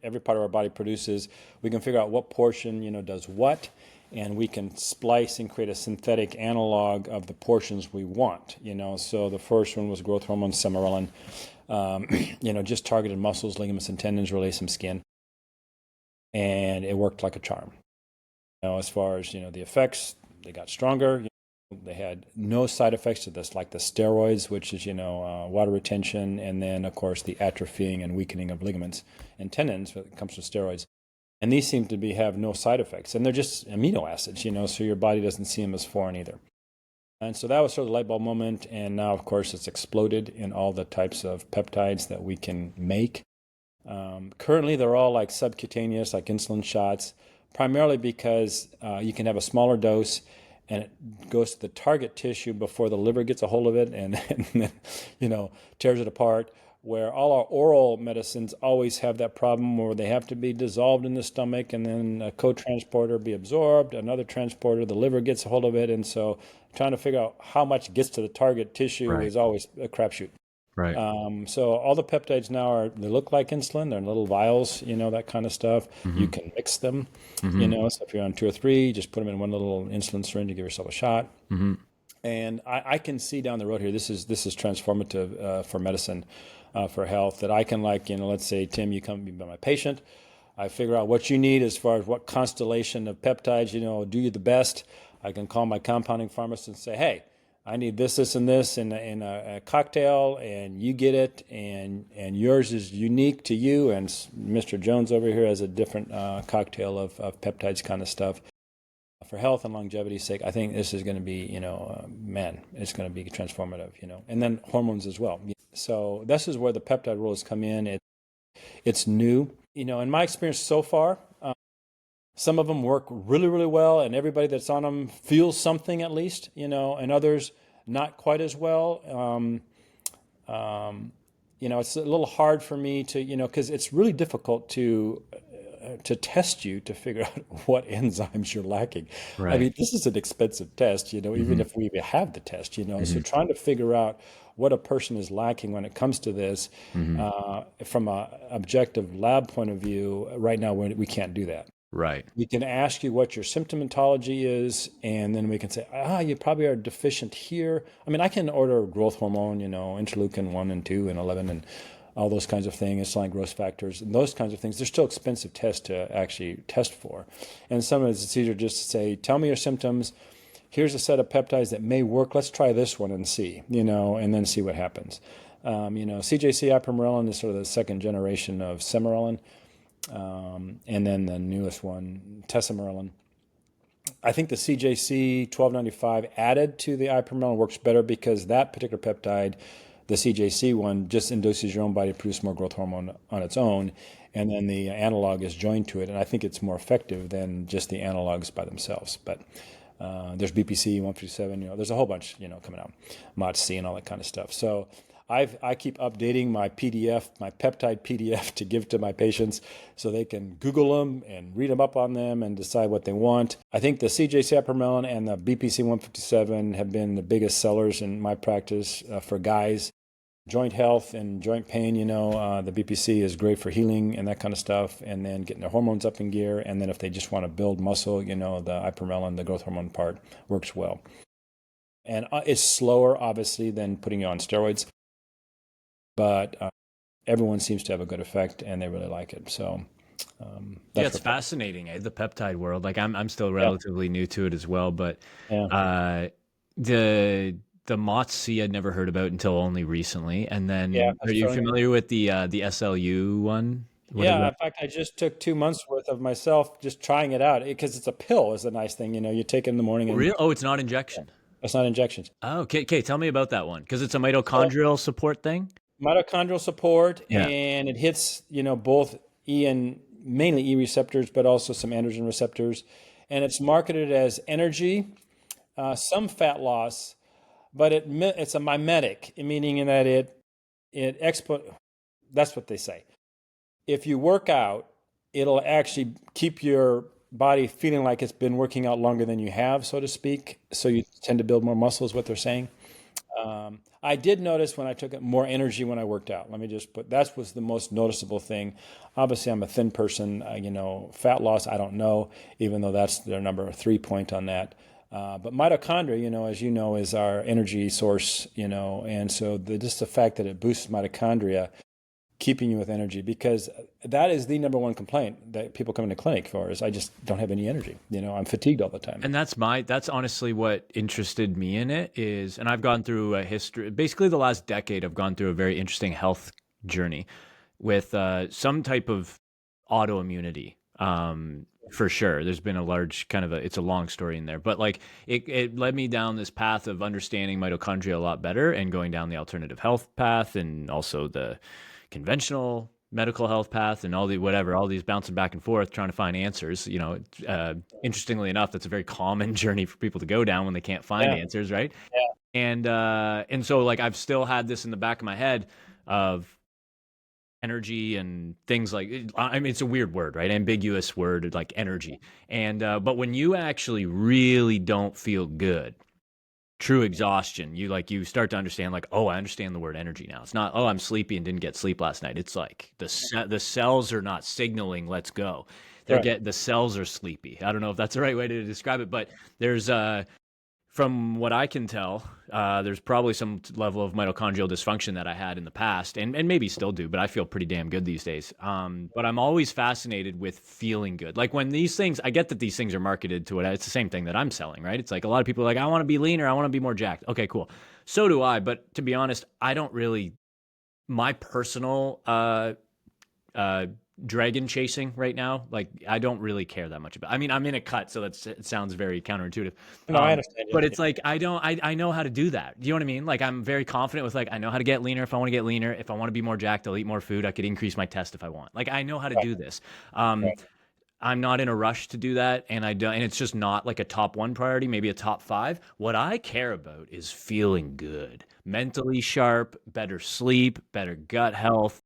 every part of our body produces. We can figure out what portion does what, and we can splice and create a synthetic analog of the portions we want. So the first one was growth hormone semirelin. Just targeted muscles, ligaments, and tendons, release some skin. And it worked like a charm. As far as the effects, they got stronger. They had no side effects to this, like the steroids, which is water retention, and then of course the atrophying and weakening of ligaments and tendons when it comes to steroids. And these seem to have no side effects, and they're just amino acids, so your body doesn't see them as foreign either. And so that was sort of the light bulb moment, and now of course it's exploded in all the types of peptides that we can make. Currently, they're all like subcutaneous, like insulin shots, primarily because you can have a smaller dose and it goes to the target tissue before the liver gets a hold of it and then, tears it apart. Where all our oral medicines always have that problem where they have to be dissolved in the stomach and then a co-transporter be absorbed, another transporter, the liver gets a hold of it. And so trying to figure out how much gets to the target tissue is always a crapshoot. Right. So all the peptides now they look like insulin. They're in little vials, that kind of stuff. Mm-hmm. You can mix them, Mm-hmm. so if you're on 2 or 3, just put them in one little insulin syringe and give yourself a shot. Mm-hmm. And I can see down the road here, this is transformative for medicine, for health, that I can let's say, Tim, you come be my patient. I figure out what you need as far as what constellation of peptides, do you the best. I can call my compounding pharmacist and say, hey, I need this, this, and this in a cocktail, and you get it, and yours is unique to you, and Mr. Jones over here has a different cocktail of peptides kind of stuff. For health and longevity's sake, I think this is going to be, it's going to be transformative, and then hormones as well. So this is where the peptide rules come in. It's new. In my experience so far, some of them work really, really well, and everybody that's on them feels something at least, and others not quite as well. It's a little hard for me to, because it's really difficult to test you to figure out what enzymes you're lacking. Right. I mean, this is an expensive test, even if we have the test, So trying to figure out what a person is lacking when it comes to this, from an objective lab point of view, right now we can't do that. Right. We can ask you what your symptomatology is, and then we can say, you probably are deficient here. I mean, I can order growth hormone, interleukin 1 and 2 and 11 and all those kinds of things, insulin growth factors, and those kinds of things. They're still expensive tests to actually test for. And sometimes it's easier just to say, tell me your symptoms. Here's a set of peptides that may work. Let's try this one and see, and then see what happens. CJC ipamorelin is sort of the second generation of semirelin. And then the newest one, testosterone. I think the CJC 1295 added to the iPermeline works better because that particular peptide, the CJC one, just induces your own body to produce more growth hormone on its own, and then the analog is joined to it, and I think it's more effective than just the analogs by themselves. But there's BPC 157, there's a whole bunch, coming out, MOTS and all that kind of stuff. So I keep updating my PDF, my peptide PDF to give to my patients so they can Google them and read them up on them and decide what they want. I think the CJC Ipermelon and the BPC 157 have been the biggest sellers in my practice for guys. Joint health and joint pain, the BPC is great for healing and that kind of stuff, and then getting their hormones up in gear. And then if they just want to build muscle, the ipermelon, the growth hormone part, works well. And it's slower, obviously, than putting you on steroids, but everyone seems to have a good effect, and they really like it. So yeah, it's fascinating, the peptide world. Like I'm still relatively new to it as well, but the MOTS I'd never heard about until only recently. And then are you familiar with the SLU one? In fact, I just took 2 months worth of myself just trying it out because it's a pill is a nice thing. You take it in the morning. And really? Oh, it's not injection. It's not injections. Oh, okay. Tell me about that one because it's a mitochondrial support thing. Mitochondrial support, and it hits, both E and mainly E receptors, but also some androgen receptors. And it's marketed as energy, some fat loss, but it's a mimetic, meaning in that that's what they say. If you work out, it'll actually keep your body feeling like it's been working out longer than you have, so to speak. So you tend to build more muscle is what they're saying. I did notice when I took it more energy when I worked out. Let me just that was the most noticeable thing. Obviously, I'm a thin person. Fat loss, I don't know, even though that's their number 3 point on that. But mitochondria, as you know, is our energy source, and so just the fact that it boosts mitochondria, keeping you with energy, because that is the number one complaint that people come into clinic for is I just don't have any energy. I'm fatigued all the time. And that's honestly what interested me in it is, and I've gone through a history, basically the last decade, I've gone through a very interesting health journey with some type of autoimmunity. For sure. There's been a large it's a long story in there, but like it led me down this path of understanding mitochondria a lot better and going down the alternative health path and also the conventional medical health path and all these bouncing back and forth, trying to find answers. Interestingly enough, that's a very common journey for people to go down when they can't find answers. Right. Yeah. And so like, I've still had this in the back of my head of energy and things like, I mean, it's a weird word, right? Ambiguous word, like energy. And, but when you actually really don't feel good, true exhaustion, you start to understand like, oh, I understand the word energy now. It's not, oh, I'm sleepy and didn't get sleep last night. It's like the cells are not signaling, let's go. The cells are sleepy. I don't know if that's the right way to describe it, but there's from what I can tell, there's probably some level of mitochondrial dysfunction that I had in the past and maybe still do, but I feel pretty damn good these days. But I'm always fascinated with feeling good. Like when these things, I get that these things are marketed to it. It's the same thing that I'm selling, right? It's like a lot of people are like, I want to be leaner. I want to be more jacked. Okay, cool. So do I. But to be honest, I don't really, my personal dragon chasing right now, like I don't really care that much about. I mean, I'm in a cut, so it sounds very counterintuitive. No, I understand. But it's like I know how to do that. Do you know what I mean? Like I'm very confident with like I know how to get leaner if I want to get leaner. If I want to be more jacked, I'll eat more food. I could increase my test if I want. Like I know how to do this. I'm not in a rush to do that, and and it's just not like a top 1 priority, maybe a top 5. What I care about is feeling good, mentally sharp, better sleep, better gut health,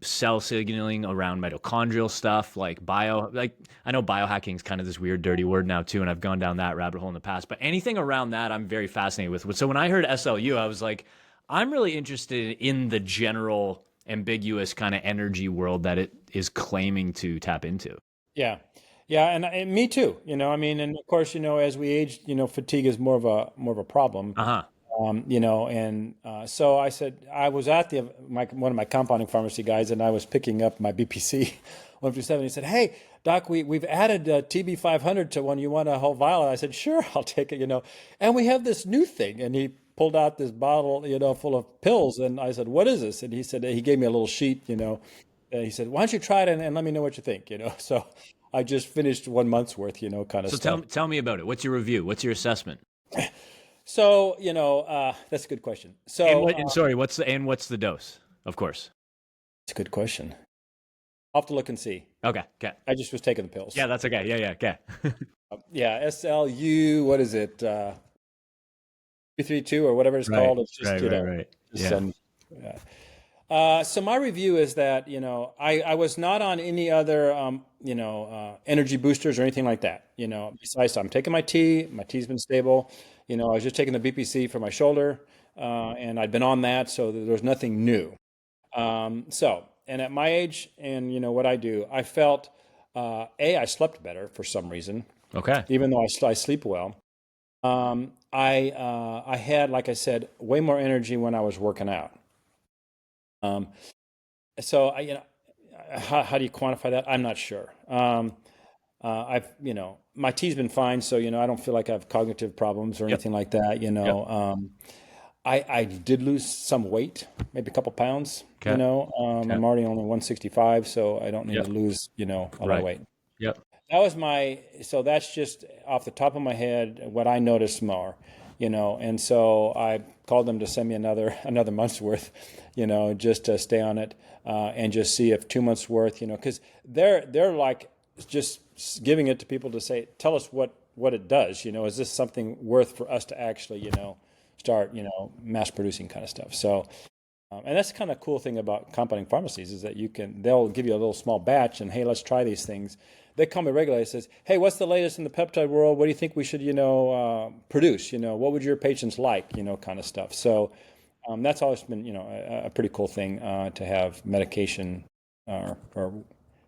cell signaling around mitochondrial stuff, like I know biohacking is kind of this weird dirty word now too, and I've gone down that rabbit hole in the past, but anything around that I'm very fascinated with. So when I heard SLU, I was like, I'm really interested in the general ambiguous kind of energy world that it is claiming to tap into. Yeah. And me too, I mean, and of course, as we age, fatigue is more of a problem. So I said, I was at one of my compounding pharmacy guys, and I was picking up my BPC 157. He said, hey, doc, we've added TB 500 to one. You want a whole vial? And I said, sure, I'll take it, and we have this new thing. And he pulled out this bottle, full of pills. And I said, what is this? And he said, he gave me a little sheet, he said, why don't you try it and let me know what you think, So I just finished 1 month's worth, kind of So stuff. tell me about it. What's your review? What's your assessment? So, that's a good question. And So, what? And sorry, what's the dose? Of course. it's a good question. I'll have to look and see. Okay. Okay. I just was taking the pills. Yeah, that's okay. Yeah. Yeah. Okay. Yeah, SLU, what is it? 232 or whatever it's Right. called. It's just, Right. just Yeah. some. Yeah. So my review is that I was not on any other energy boosters or anything like that. Besides I'm taking my tea. My tea's been stable. I was just taking the BPC for my shoulder, and I'd been on that, so there was nothing new. And at my age, and what I do, I felt I slept better for some reason, Okay. even though I sleep well. I had, like I said, way more energy when I was working out. Um, so how do you quantify that? I'm not sure. My tea's been fine, so I don't feel like I have cognitive problems or Yep. anything like that. Yep. I did lose some weight, maybe a couple pounds. Okay. Okay. I'm already only 165, so I don't need Yep. to lose a lot of Right. weight. Yep. So that's just off the top of my head what I noticed more, and so I called them to send me another month's worth, just to stay on it, and just see if 2 months worth, because they're like just giving it to people to say, tell us what it does, is this something worth for us to actually, start, mass producing kind of stuff. So. And that's the kind of cool thing about compounding pharmacies is that they'll give you a little small batch and, hey, let's try these things. They call me regularly and says, hey, what's the latest in the peptide world? What do you think we should, produce? What would your patients like, kind of stuff. So that's always been, a pretty cool thing to have medication or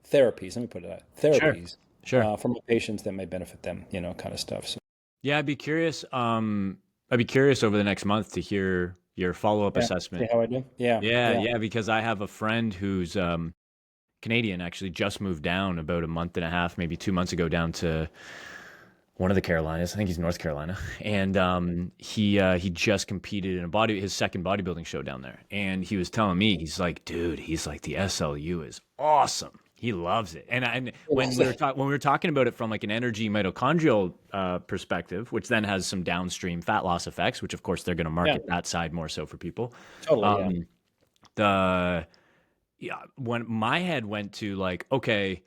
therapies. Let me put it that therapies Sure. for my patients that may benefit them, kind of stuff. So, Yeah, I'd be curious. I'd be curious over the next month to hear your follow-up yeah, see assessment. how I do? Yeah, Yeah, yeah. yeah, because I have a friend who's Canadian, actually just moved down about a month and a half, maybe 2 months ago, down to one of the Carolinas. I think he's North Carolina, and he just competed in his second bodybuilding show down there. And he was telling me, he's like, dude, he's like, the SLU is awesome. He loves it. And when we were talking about it from like an energy mitochondrial perspective, which then has some downstream fat loss effects, which of course they're going to Yeah, market that side more so for people. totally. Yeah, Um, the Yeah, when my head went to like, okay,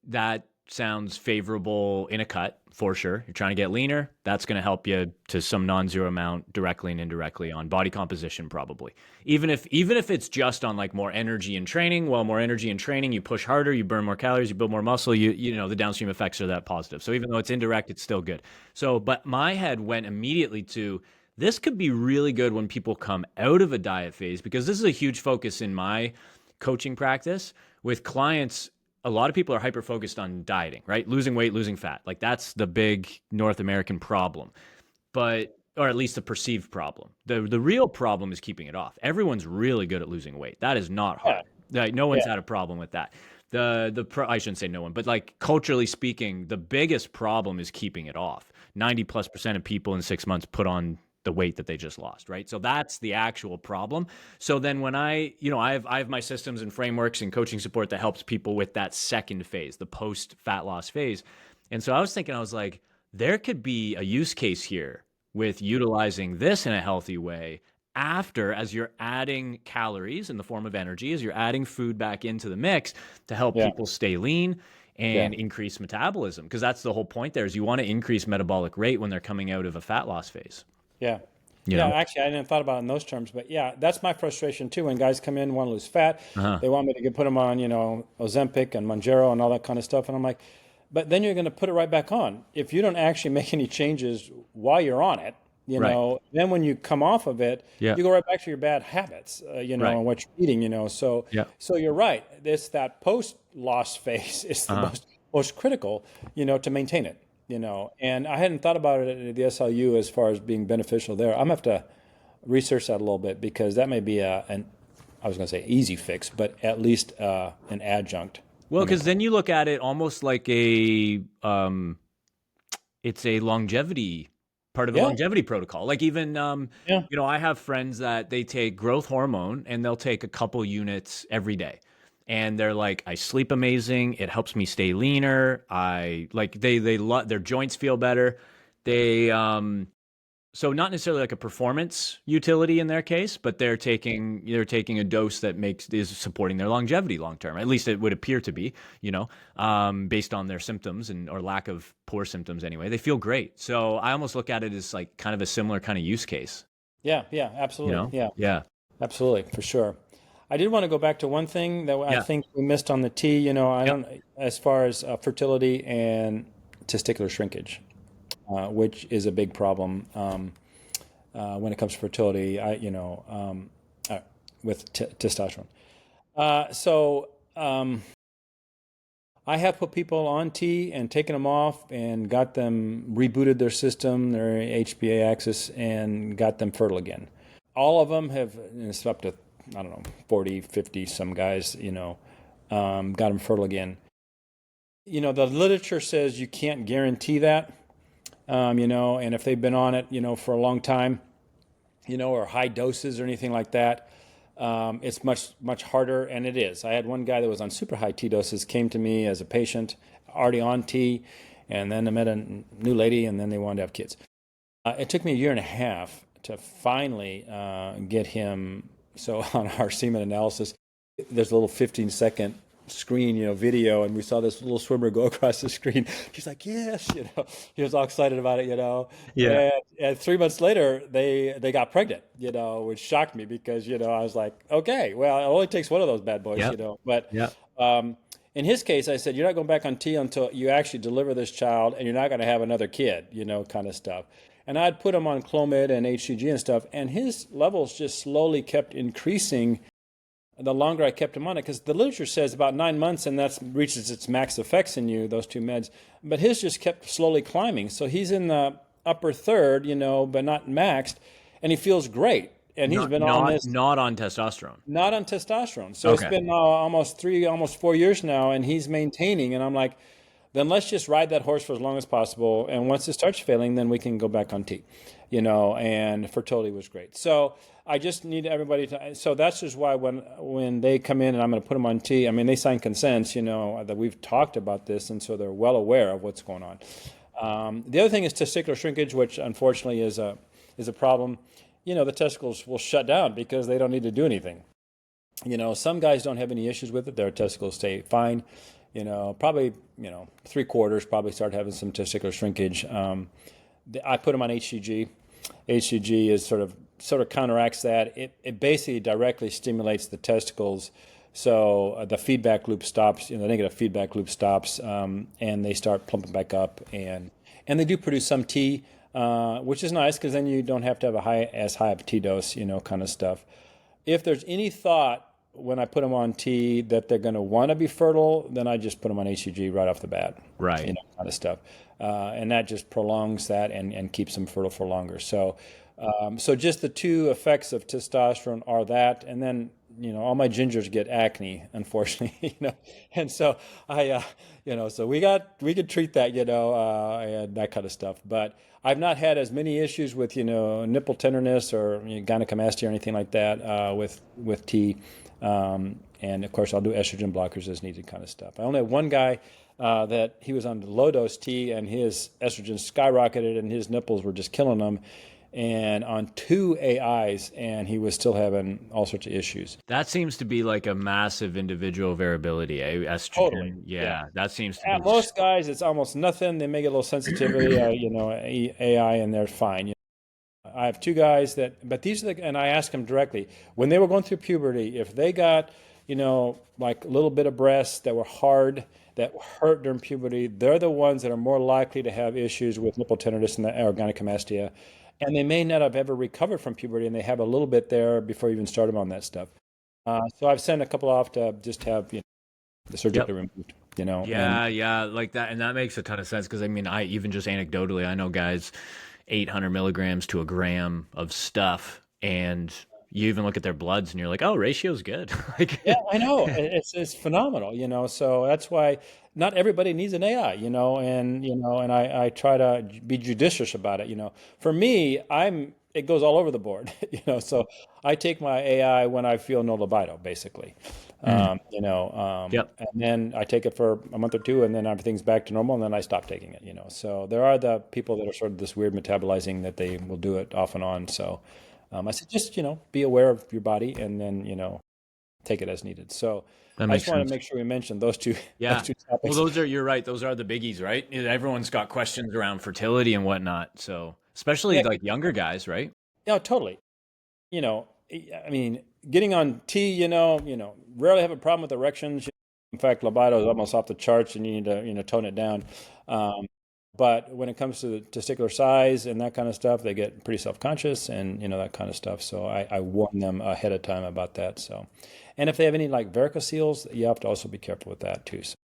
that sounds favorable in a cut for sure. You're trying to get leaner. That's going to help you to some non-zero amount directly and indirectly on body composition, probably. Even if it's just on like more energy and training, well, more energy and training, you push harder, you burn more calories, you build more muscle, the downstream effects are that positive. So even though it's indirect, it's still good. So, but my head went immediately to this could be really good when people come out of a diet phase, because this is a huge focus in my coaching practice with clients. A lot of people are hyper focused on dieting, right? Losing weight, losing fat. Like that's the big North American problem, or at least the perceived problem. The real problem is keeping it off. Everyone's really good at losing weight. That is not yeah, hard. Like, no one's yeah. had a problem with that. I shouldn't say no one, but like culturally speaking, the biggest problem is keeping it off. 90+% of people in 6 months put on the weight that they just lost, right? So that's the actual problem. So then when I have my systems and frameworks and coaching support that helps people with that second phase, the post fat loss phase. And so I was thinking, I was like, there could be a use case here with utilizing this in a healthy way after, as you're adding calories in the form of energy, as you're adding food back into the mix to help Yeah, people stay lean yeah, and increase metabolism. Because that's the whole point there, is you want to increase metabolic rate when they're coming out of a fat loss phase, yeah. you Yeah, know? actually, I didn't thought about it in those terms, but yeah, that's my frustration too. When guys come in, want to lose fat, Uh-huh. they want me to put them on, Ozempic and Mounjaro and all that kind of stuff, and I'm like, but then you're going to put it right back on. If you don't actually make any changes while you're on it, Right. then when you come off of it, Yeah. you go right back to your bad habits, Right. and what you're eating. So, Yeah. so you're right. It's that post loss phase is the Uh-huh. most critical, to maintain it. And I hadn't thought about it at the SLU as far as being beneficial there. I'm gonna have to research that a little bit because that may be I was going to say easy fix, but at least an adjunct. Well, because then you look at it almost like it's a longevity part of a Yeah, longevity protocol. Like even, yeah, I have friends that they take growth hormone and they'll take a couple units every day. and they're like, I sleep amazing. It helps me stay leaner. I like their joints feel better. They so not necessarily like a performance utility in their case, but they're taking a dose that is supporting their longevity long term. At least it would appear to be, based on their symptoms and or lack of poor symptoms anyway. They feel great. So I almost look at it as like kind of a similar kind of use case. Yeah, yeah, You absolutely. know? Yeah, Yeah. absolutely, for sure. I did want to go back to one thing that I Yeah. think we missed on the T. I Yep. don't, as far as fertility and testicular shrinkage, which is a big problem when it comes to fertility. With testosterone. So I have put people on T and taken them off and got them rebooted their system, their HPA axis, and got them fertile again. All of them have, and it's up to, I don't know, 40, 50, some guys, got them fertile again. The literature says you can't guarantee that, and if they've been on it, for a long time, or high doses or anything like that, it's much, much harder, and it is. I had one guy that was on super high T doses, came to me as a patient, already on T, and then I met a new lady, and then they wanted to have kids. It took me a year and a half to finally get him. So on our semen analysis, there's a little 15-second screen, video, and we saw this little swimmer go across the screen. She's like, yes, he was all excited about it, Yeah. and 3 months later, they got pregnant, which shocked me because, I was like, okay, well, it only takes one of those bad boys, Yep. but Yep. in his case, I said, you're not going back on T until you actually deliver this child and you're not going to have another kid, kind of stuff. And I'd put him on Clomid and HCG and stuff, and his levels just slowly kept increasing the longer I kept him on it, because the literature says about 9 months and that reaches its max effects in you, those two meds. But his just kept slowly climbing. So he's in the upper third, but not maxed, and he feels great. And he's Not been on not this, not on testosterone. not on testosterone. So it's Okay. been almost 4 years now, and he's maintaining. And I'm like, then let's just ride that horse for as long as possible. And once it starts failing, then we can go back on T, and fertility was great. So I just need everybody to, so that's just why when they come in and I'm going to put them on T, I mean, they sign consents, that we've talked about this. And so they're well aware of what's going on. The other thing is testicular shrinkage, which unfortunately is a problem. The testicles will shut down because they don't need to do anything. Some guys don't have any issues with it. Their testicles stay fine. Probably, 3/4 probably start having some testicular shrinkage. I put them on HCG. HCG is sort of counteracts that. It basically directly stimulates the testicles. So the feedback loop stops, the negative feedback loop stops, and they start plumping back up. And they do produce some T, which is nice because then you don't have to have as high of a T dose, kind of stuff. If there's any thought when I put them on T that they're going to want to be fertile, then I just put them on HCG right off the bat, Right. kind of stuff. And that just prolongs that and keeps them fertile for longer. So just the two effects of testosterone are that, and then all my gingers get acne, unfortunately, and so so we could treat that, and that kind of stuff. But I've not had as many issues with nipple tenderness or gynecomastia or anything like that with T, and of course I'll do estrogen blockers as needed, kind of stuff. I only have one guy that he was on low dose T and his estrogen skyrocketed and his nipples were just killing him, and on 2 AIs, and he was still having all sorts of issues. That seems to be like a massive individual variability. Totally. Estrogen, Yeah. yeah, that seems to At be. most guys, it's almost nothing. They may get a little sensitivity, AI, and they're fine. I have 2 guys but these are and I asked them directly when they were going through puberty, if they got, like a little bit of breasts that were hard, that hurt during puberty, they're the ones that are more likely to have issues with nipple tenderness and or gynecomastia. And they may not have ever recovered from puberty, and they have a little bit there before you even start them on that stuff. So I've sent a couple off to just have the surgically Yep. removed. Yeah, yeah, like that, and that makes a ton of sense because I mean, I even just anecdotally, I know guys 800 milligrams to a gram of stuff, and you even look at their bloods, and you're like, oh, ratio's good. Like, Yeah, I know. It's phenomenal, So that's why not everybody needs an AI, and I try to be judicious about it, For me, it goes all over the board, So I take my AI when I feel no libido, basically. Mm. Yep. And then I take it for a month or two, and then everything's back to normal, and then I stop taking it. So there are the people that are sort of this weird metabolizing that they will do it off and on. So I said, just be aware of your body, and then take it as needed. So That I makes just wanted to sense. make sure we mentioned those two those Yeah. two Well, topics. you're right. Those are the biggies, right? Everyone's got questions around fertility and whatnot. So, especially Yeah, like younger guys, right? yeah, totally. I mean, getting on T, rarely have a problem with erections. In fact, libido is almost off the charts, and you need to, tone it down. Um, but when it comes to the testicular size and that kind of stuff, they get pretty self-conscious and that kind of stuff. So I warn them ahead of time about that. So, and if they have any like varicoceles, you have to also be careful with that too. So,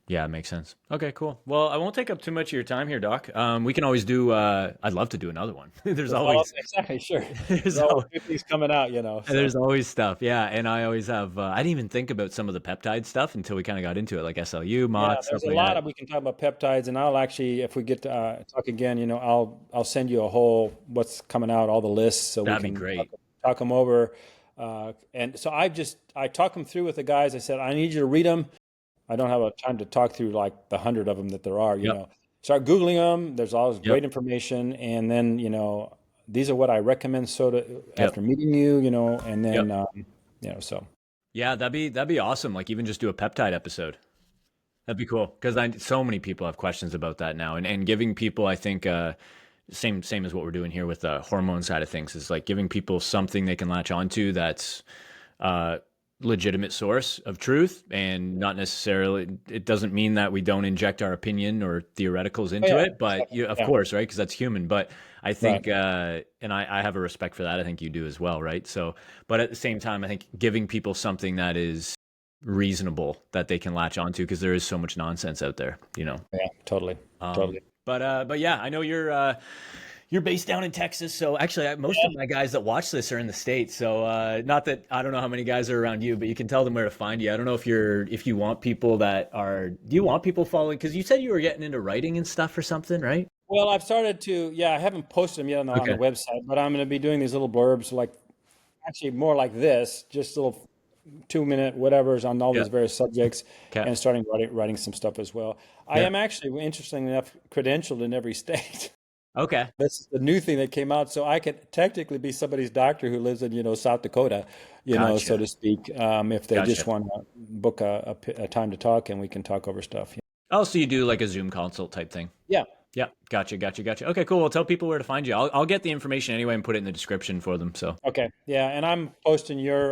Yeah, it makes sense. Okay, cool. Well, I won't take up too much of your time here, Doc. We can always do. I'd love to do another one. There's the follow-up, always, exactly, sure. There's there's always always, new things coming out, So there's always stuff. Yeah, and I always have. I didn't even think about some of the peptide stuff until we kind of got into it, like SLU, yeah, MOTS, stuff there's a like lot that. of we can talk about peptides, and I'll actually, if we get to talk again, I'll send you a whole what's coming out, all the lists, so we That'd be can great. talk them over. And so I talk them through with the guys. I said I need you to read them. I don't have a time to talk through like the 100 of them that there are. Yep. Start googling them. There's always Yep. great information, and then these are what I recommend. Yep. After meeting you, and Yep. then so. Yeah, that'd be awesome. Like even just do a peptide episode. That'd be cool because I so many people have questions about that now, and giving people, I think, same as what we're doing here with the hormone side of things is like giving people something they can latch onto that's uh, legitimate source of truth, and not necessarily. It doesn't mean that we don't inject our opinion or theoreticals Oh into yeah, it, but exactly. you, of Yeah, course, right? Because that's human. But I right. think, and I have a respect for that. I think you do as well, right? So, but at the same time, I think giving people something that is reasonable that they can latch onto because there is so much nonsense out there. Yeah, totally, totally. But yeah, I know you're based down in Texas, so actually most of my guys that watch this are in the States. So not that I don't know how many guys are around you, but you can tell them where to find you. I don't know if you want people that are do you want people following because you said you were getting into writing and stuff or something, right? Well, I've started to, yeah, I haven't posted them yet on the Okay. website, but I'm going to be doing these little blurbs, like actually more like this, just little 2 minute whatever's on all Yeah. these various subjects, Okay. and starting writing some stuff as well. I Yeah. am actually, interestingly enough, credentialed in every state. Okay. This is the new thing that came out, so I could technically be somebody's doctor who lives in, South Dakota, so Gotcha. to speak, if they just Gotcha. want to book a time to talk and we can talk over stuff. Oh, so you do like a Zoom consult type thing. Yeah. Yeah. Gotcha. Gotcha. Gotcha. Okay, cool. Well, tell people where to find you. I'll get the information anyway and put it in the description for them. So Okay. Yeah, and I'm posting your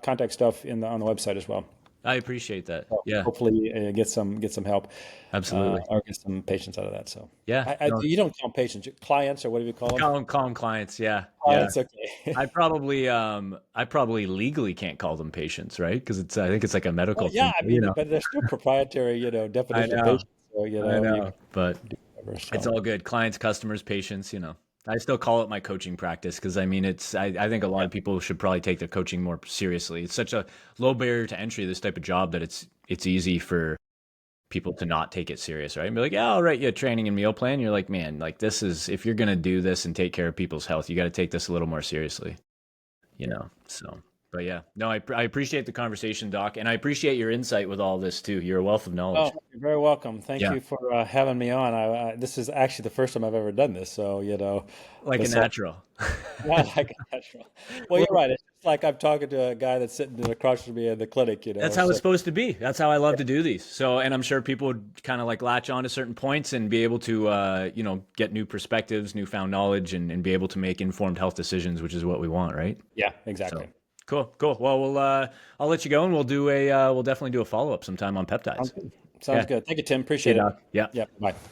contact stuff on the website as well. I appreciate that. So Yeah. hopefully get some help Absolutely. or get some patients out of that. So Yeah. No, you don't call them patients, clients, or what do you call them? call them clients. Yeah. Yeah. Clients. Okay. I probably legally can't call them patients, right? Because I think it's like a Well, medical yeah. thing. I mean, but they're still proprietary, I definition of know. patients. So I you know. can But do whatever. it's So all good. Clients, customers, patients. I still call it my coaching practice because I mean I think a lot yeah, of people should probably take their coaching more seriously. It's such a low barrier to entry, this type of job, that it's easy for people to not take it serious, right? And be like, yeah, I'll write you a training and meal plan. You're like, man, like this is if you're gonna do this and take care of people's health, you got to take this a little more seriously. So, but yeah, no, I appreciate the conversation, Doc, and I appreciate your insight with all this too. You're a wealth of oh, knowledge. you're very welcome. Thank Yeah, you for having me on. This is actually the first time I've ever done this. So like a this natural. yeah, like a natural. Well, you're Well, right. It's just like I'm talking to a guy that's sitting across from me in the clinic. that's how it's So supposed to be. That's how I love to do these. So, and I'm sure people would kind of like latch on to certain points and be able to, get new perspectives, newfound knowledge, and be able to make informed health decisions, which is what we want, right? yeah, So, exactly. cool, cool. Well, I'll let you go, and we'll definitely do a follow up sometime on Sounds peptides. good. Sounds Okay. good. Thank you, Tim. See you, Appreciate it. Doc. Yeah. Yeah. Bye.